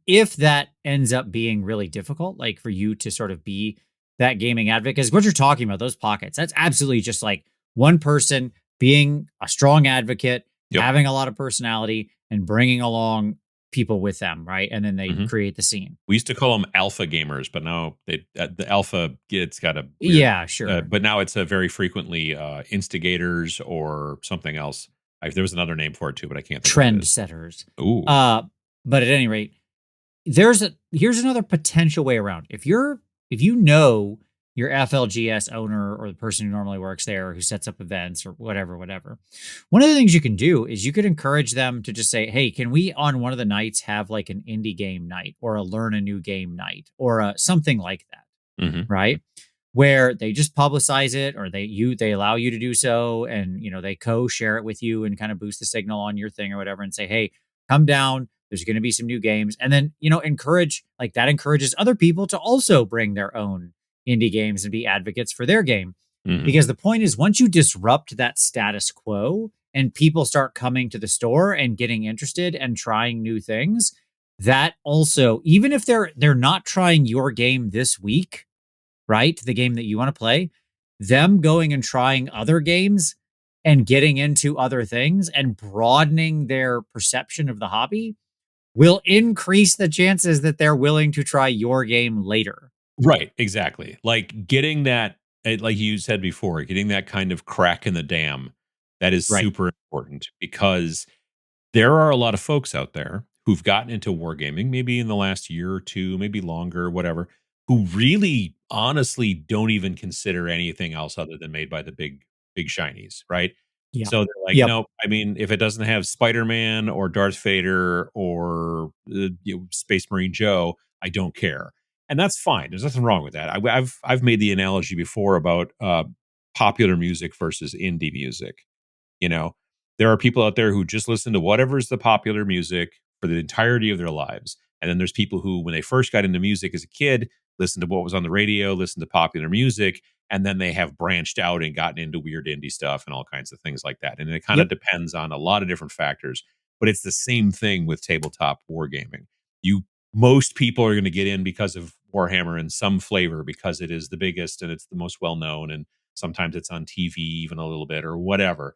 if that ends up being really difficult, like for you to sort of be that gaming advocate, because what you're talking about, those pockets, that's absolutely just like one person being a strong advocate, Yep. having a lot of personality, and bringing along people with them, right? And then they Mhm. create the scene. We used to call them alpha gamers, but now the alpha it's got a weird. Yeah, sure. But now it's a very frequently instigators or something else. There was another name for it too, but I can't think of what it Trend is. setters. Ooh. Uh, but at any rate, here's another potential way around. If you know your FLGS owner or the person who normally works there who sets up events or whatever, one of the things you can do is you could encourage them to just say, "Hey, can we on one of the nights have like an indie game night or a learn a new game night or something like that?" Mhm. Right? Where they just publicize it or they allow you to do so and they co-share it with you and kind of boost the signal on your thing or whatever and say, "Hey, come down. There's going to be some new games." And then, encourage like that encourages other people to also bring their own indie games and be advocates for their game. Mhm. Because the point is once you disrupt that status quo and people start coming to the store and getting interested and trying new things, that also even if they're not trying your game this week, right? The game that you want to play, them going and trying other games and getting into other things and broadening their perception of the hobby will increase the chances that they're willing to try your game later. Right, exactly. Like getting that, like you said before, getting that kind of crack in the dam, that is Right. super important because there are a lot of folks out there who've gotten into wargaming maybe in the last year or two, maybe longer, whatever, who really honestly don't even consider anything else other than made by the big shinies, right? Yeah. So they're like, Yep. no, I mean, if it doesn't have Spider-Man or Darth Vader or Space Marine Joe, I don't care. And that's fine. There's nothing wrong with that. I've made the analogy before about popular music versus indie music. You know, there are people out there who just listen to whatever's the popular music for the entirety of their lives. And then there's people who, when they first got into music as a kid, listened to what was on the radio, listened to popular music, and then they have branched out and gotten into weird indie stuff and all kinds of things like that. And it kind of Yep. depends on a lot of different factors, but it's the same thing with tabletop wargaming. You Most people are going to get in because of Warhammer in some flavor, because it is the biggest and it's the most well known, and sometimes it's on TV even a little bit or whatever.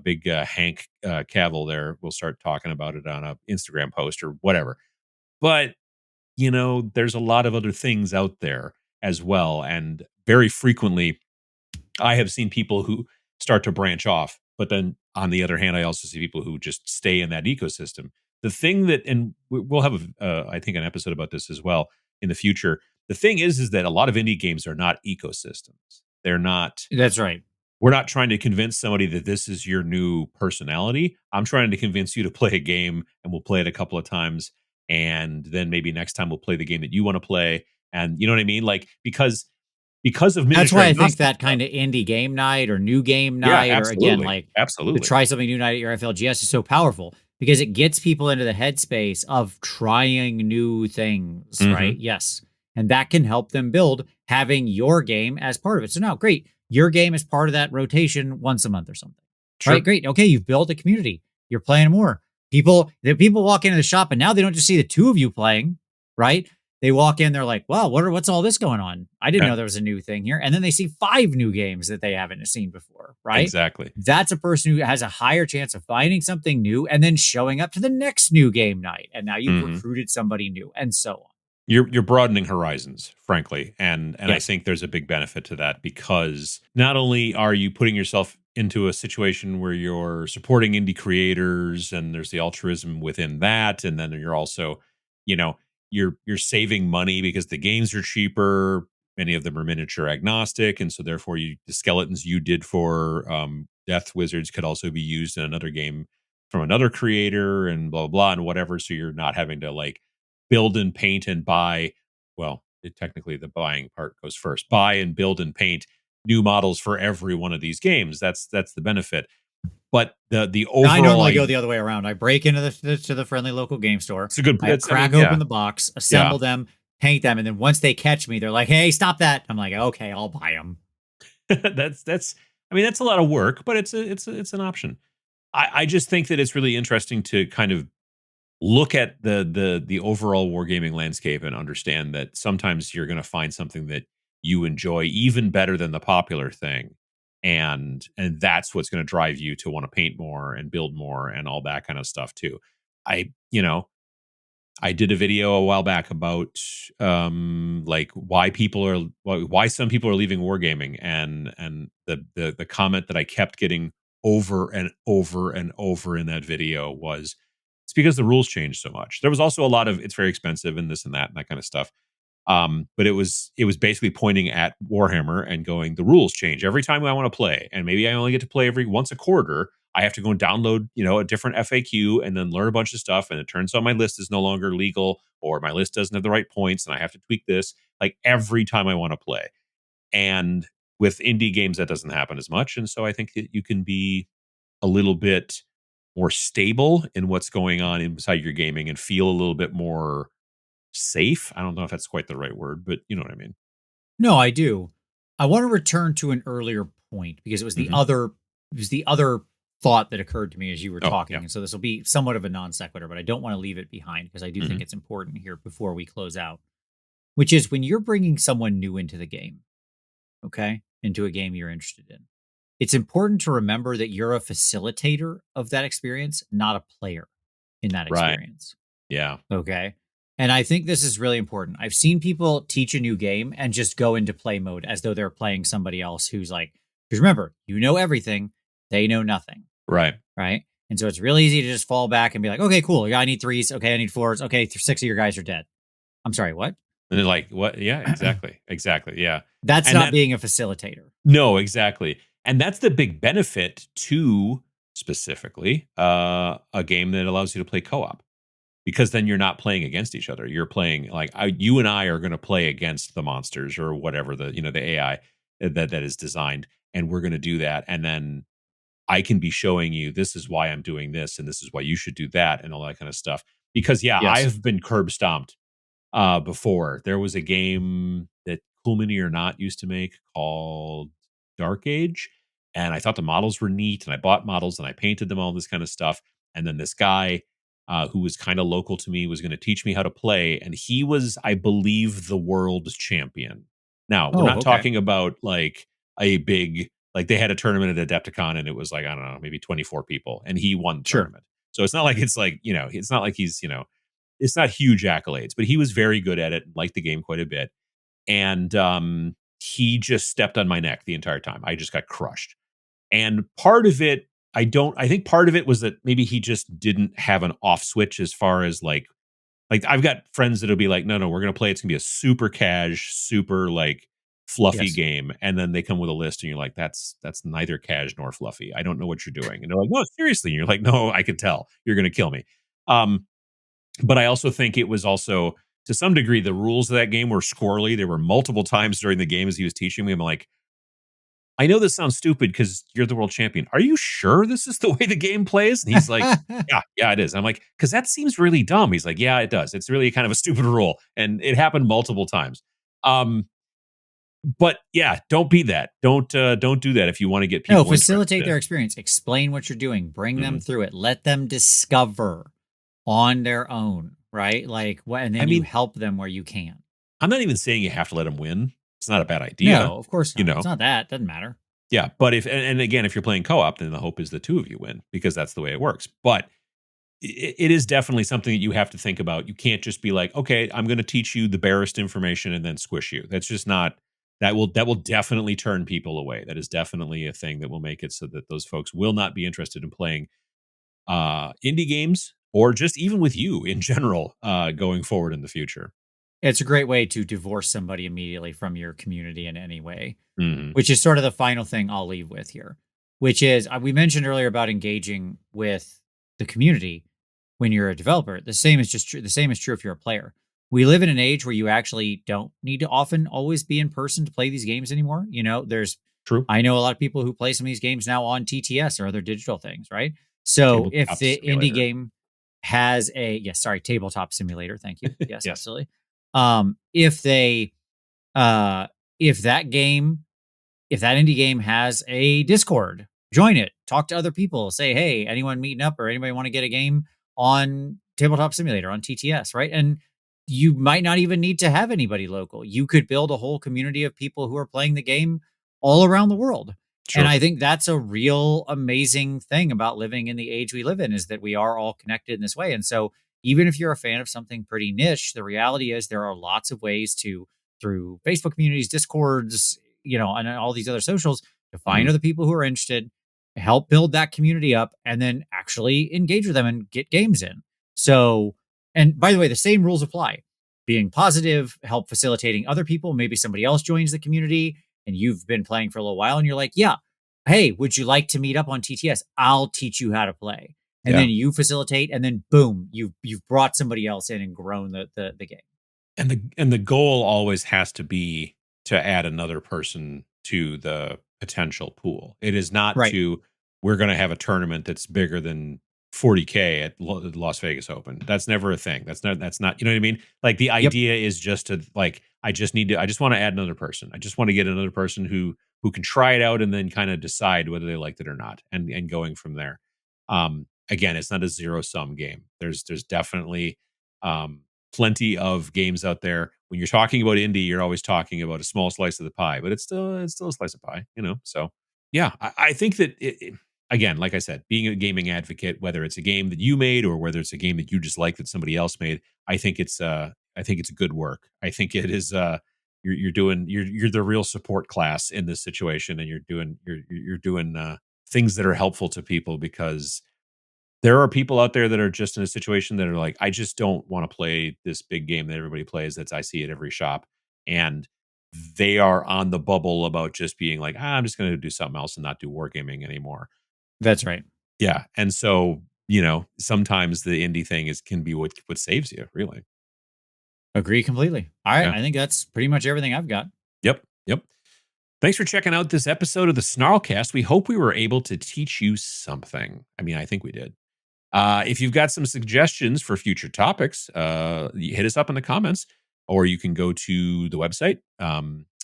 Big Hank Cavill there will start talking about it on a Instagram post or whatever. But there's a lot of other things out there as well, and very frequently I have seen people who start to branch off, but then on the other hand, I also see people who just stay in that ecosystem. The thing that, and we'll have, I think, an episode about this as well in the future. The thing is that a lot of indie games are not ecosystems. They're not. That's right. We're not trying to convince somebody that this is your new personality. I'm trying to convince you to play a game, and we'll play it a couple of times, and then maybe next time we'll play the game that you want to play. And you know what I mean? Like because of That's miniature why I think agnostic that stuff. kind of indie game night or new game Yeah, night, or again, absolutely. like to Absolutely. try something new night at your FLGS is so powerful because it gets people into the headspace of trying new things, right? Mhm. Yes. And that can help them build having your game as part of it. So now, great. Your game is part of that rotation once a month or something, right? Sure. Great. Okay. You've built a community. You're playing more. The people walk into the shop and now they don't just see the two of you playing, right? They walk in, they're like, wow, what's all this going on? I didn't Yeah, know there was a new thing here. And then they see 5 new games that they haven't seen before, right? exactly. That's a person who has a higher chance of finding something new and then showing up to the next new game night. And now you've Mhm. recruited somebody new and so on. You're broadening horizons, frankly, and I Yes. think there's a big benefit to that, because not only are you putting yourself into a situation where you're supporting indie creators and there's the altruism within that, and then you're also, you know, you're saving money because the games are cheaper. Many of them are miniature agnostic, and so therefore the skeletons you did for Death Wizards could also be used in another game from another creator, and blah blah blah and whatever. So you're not having to like build and paint and buy. Well, technically the buying part goes first. Buy and build and paint new models for every one of these games. That's the benefit. But the Now, I overall normally go idea, the other way around. I break into the friendly local game store. it's a good. I It's I crack mean, open yeah, the box, yeah. assemble them, paint them, and then once they catch me, they're like, "Hey, stop that!" I'm like, "Okay, I'll buy them." that's. I mean, that's a lot of work, but it's an option. I just think that it's really interesting to kind of look at the overall wargaming landscape and understand that sometimes you're going to find something that you enjoy even better than the popular thing, and that's what's going to drive you to want to paint more and build more and all that kind of stuff too. I you know i did a video a while back about like why some people are leaving wargaming, and the comment that I kept getting over and over and over in that video was, it's because the rules changed so much. There was also a lot of, it's very expensive and this and that kind of stuff. But it was basically pointing at Warhammer and going, the rules change every time I want to play, and maybe I only get to play every once a quarter. I have to go and download, a different FAQ and then learn a bunch of stuff. And it turns out my list is no longer legal, or my list doesn't have the right points, and I have to tweak this like every time I want to play. And with indie games, that doesn't happen as much. And so I think that you can be a little bit more stable in what's going on inside your gaming and feel a little bit more safe. I don't know if that's quite the right word, but you know what I mean. No, I do. I want to return to an earlier point because Hmm. it was the other thought that occurred to me as you were Oh, talking. yeah. And so this will be somewhat of a non sequitur, but I don't want to leave it behind because I do think Hmm. it's important here before we close out, which is when you're bringing someone new into the game, okay, into a game you're interested in. It's important to remember that you're a facilitator of that experience, not a player in that Right. experience. Yeah. Okay. And I think this is really important. I've seen people teach a new game and just go into play mode as though they're playing somebody else who's like, because remember, you know everything, they know nothing. Right. Right. And so it's really easy to just fall back and be like, okay, cool. Yeah, I need threes. Okay, I need fours. Okay, 6 of your guys are dead. I'm sorry, what? And they're like, what? Yeah, exactly. Exactly. Yeah. That's And not that, being a facilitator. no, exactly. And that's the big benefit to specifically a game that allows you to play co op, because then you're not playing against each other. You're playing like you and I are going to play against the monsters or whatever the AI that is designed, and we're going to do that. And then I can be showing you, this is why I'm doing this, and this is why you should do that, and all that kind of stuff. because yeah, Yes. I've been curb stomped before. There was a game that Cool Mini or Not used to make called Dark Age, and I thought the models were neat, and I bought models and I painted them, all this kind of stuff. And then this guy who was kind of local to me was going to teach me how to play, and he was, I believe, the world champion. Now, we're Oh, not okay. talking about like a big, like they had a tournament at Adepticon, and it was like, I don't know, maybe 24 people, and he won the Sure. tournament. So it's not like it's like, it's not like he's, it's not huge accolades, but he was very good at it and liked the game quite a bit. And he just stepped on my neck the entire time. I just got crushed. And part of it, I think part of it was that maybe he just didn't have an off switch as far as like I've got friends that'll be like, no, no, we're gonna play. It's gonna be a super cash, super like fluffy Yes. game, and then they come with a list, and you're like, that's neither cash nor fluffy. I don't know what you're doing, and they're like, no, seriously. And you're like, no, I can tell you're gonna kill me. Um, but I also think it was also to some degree the rules of that game were squirrely. There were multiple times during the game as he was teaching me, I'm like, I know this sounds stupid because you're the world champion. Are you sure this is the way the game plays? And he's like, yeah, yeah, it is. I'm like, because that seems really dumb. He's like, yeah, it does. It's really kind of a stupid rule. And it happened multiple times. Um, but yeah, don't be that. Don't do that if you want to get No, people facilitate interested. their experience. Explain what you're doing. Bring them Mhm. through it. Let them discover on their own, right? Like what, and I then you mean, help them where you can. I'm not even saying you have to let them win. It's not a bad idea, No, of course you not. It's know. not that. Doesn't matter. Yeah, but if and again, if you're playing co-op, then the hope is the two of you win because that's the way it works. But it is definitely something that you have to think about. You can't just be like, okay, I'm going to teach you the barest information and then squish you. That's just not that will definitely turn people away. That is definitely a thing that will make it so that those folks will not be interested in playing indie games or just even with you in general going forward in the future. It's a great way to divorce somebody immediately from your community in any way, Hmm. which is sort of the final thing I'll leave with here, which is we mentioned earlier about engaging with the community when you're a developer. The same is just true. The same is true if you're a player. We live in an age where you actually don't need to often always be in person to play these games anymore. True. I know a lot of people who play some of these games now on TTS or other digital things, right? So if Tabletop the indie simulator. game has a, yes, sorry, tabletop simulator. Thank you. Yes, Yes. absolutely. If they, uh, if that game if that indie game has a Discord, join it, talk to other people, say, hey, anyone meeting up or anybody want to get a game on Tabletop Simulator on TTS, right? And you might not even need to have anybody local. You could build a whole community of people who are playing the game all around the world. And Sure. I think that's a real amazing thing about living in the age we live in is that we are all connected in this way. And so even if you're a fan of something pretty niche, the reality is there are lots of ways to through Facebook communities, Discords, and all these other socials to find Mhm. other people who are interested, help build that community up, and then actually engage with them and get games in. So, and by the way, the same rules apply. Being positive, help facilitating other people. Maybe somebody else joins the community and you've been playing for a little while and you're like, yeah, hey, would you like to meet up on TTS? I'll teach you how to play. And then Yeah. you facilitate, and then boom, you've brought somebody else in and grown the game. And the goal always has to be to add another person to the potential pool. It is not Right. to we're going to have a tournament that's bigger than 40K at the Las Vegas Open. That's never a thing. That's not, you know what I mean? Like the Yep. idea is just to like I just want to add another person. I just want to get another person who can try it out and then kind of decide whether they liked it or not and going from there. Again, it's not a zero sum game. There's definitely plenty of games out there. When you're talking about indie, you're always talking about a small slice of the pie, but it's still a slice of pie, you know. So yeah, I think that again, like I said, being a gaming advocate, whether it's a game that you made or whether it's a game that you just like that somebody else made, I think it's good work. I think it is you're the real support class in this situation, and you're doing things that are helpful to people because there are people out there that are just in a situation that are like, I just don't want to play this big game that everybody plays. That's I see at every shop, and they are on the bubble about just being like, I'm just going to do something else and not do wargaming anymore. That's right. Yeah, and so sometimes the indie thing is can be what saves you, really. Agree completely. All right. Yeah. I think that's pretty much everything I've got. Yep. Yep. Thanks for checking out this episode of the Snarlcast. We hope we were able to teach you something. I mean, I think we did. If you've got some suggestions for future topics, you hit us up in the comments, or you can go to the website.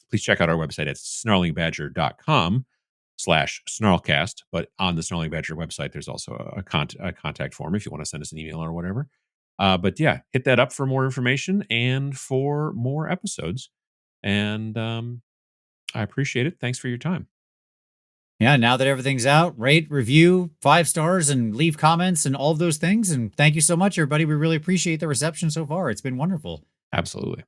Please check out our website at snarlingbadger.com/snarlcast. But on the Snarling Badger website, there's also a contact form if you want to send us an email or whatever. But yeah, hit that up for more information and for more episodes. And I appreciate it. Thanks for your time. Yeah, now that everything's out, rate, review, 5 stars, and leave comments and all of those things. And thank you so much, everybody. We really appreciate the reception so far. It's been wonderful. Absolutely.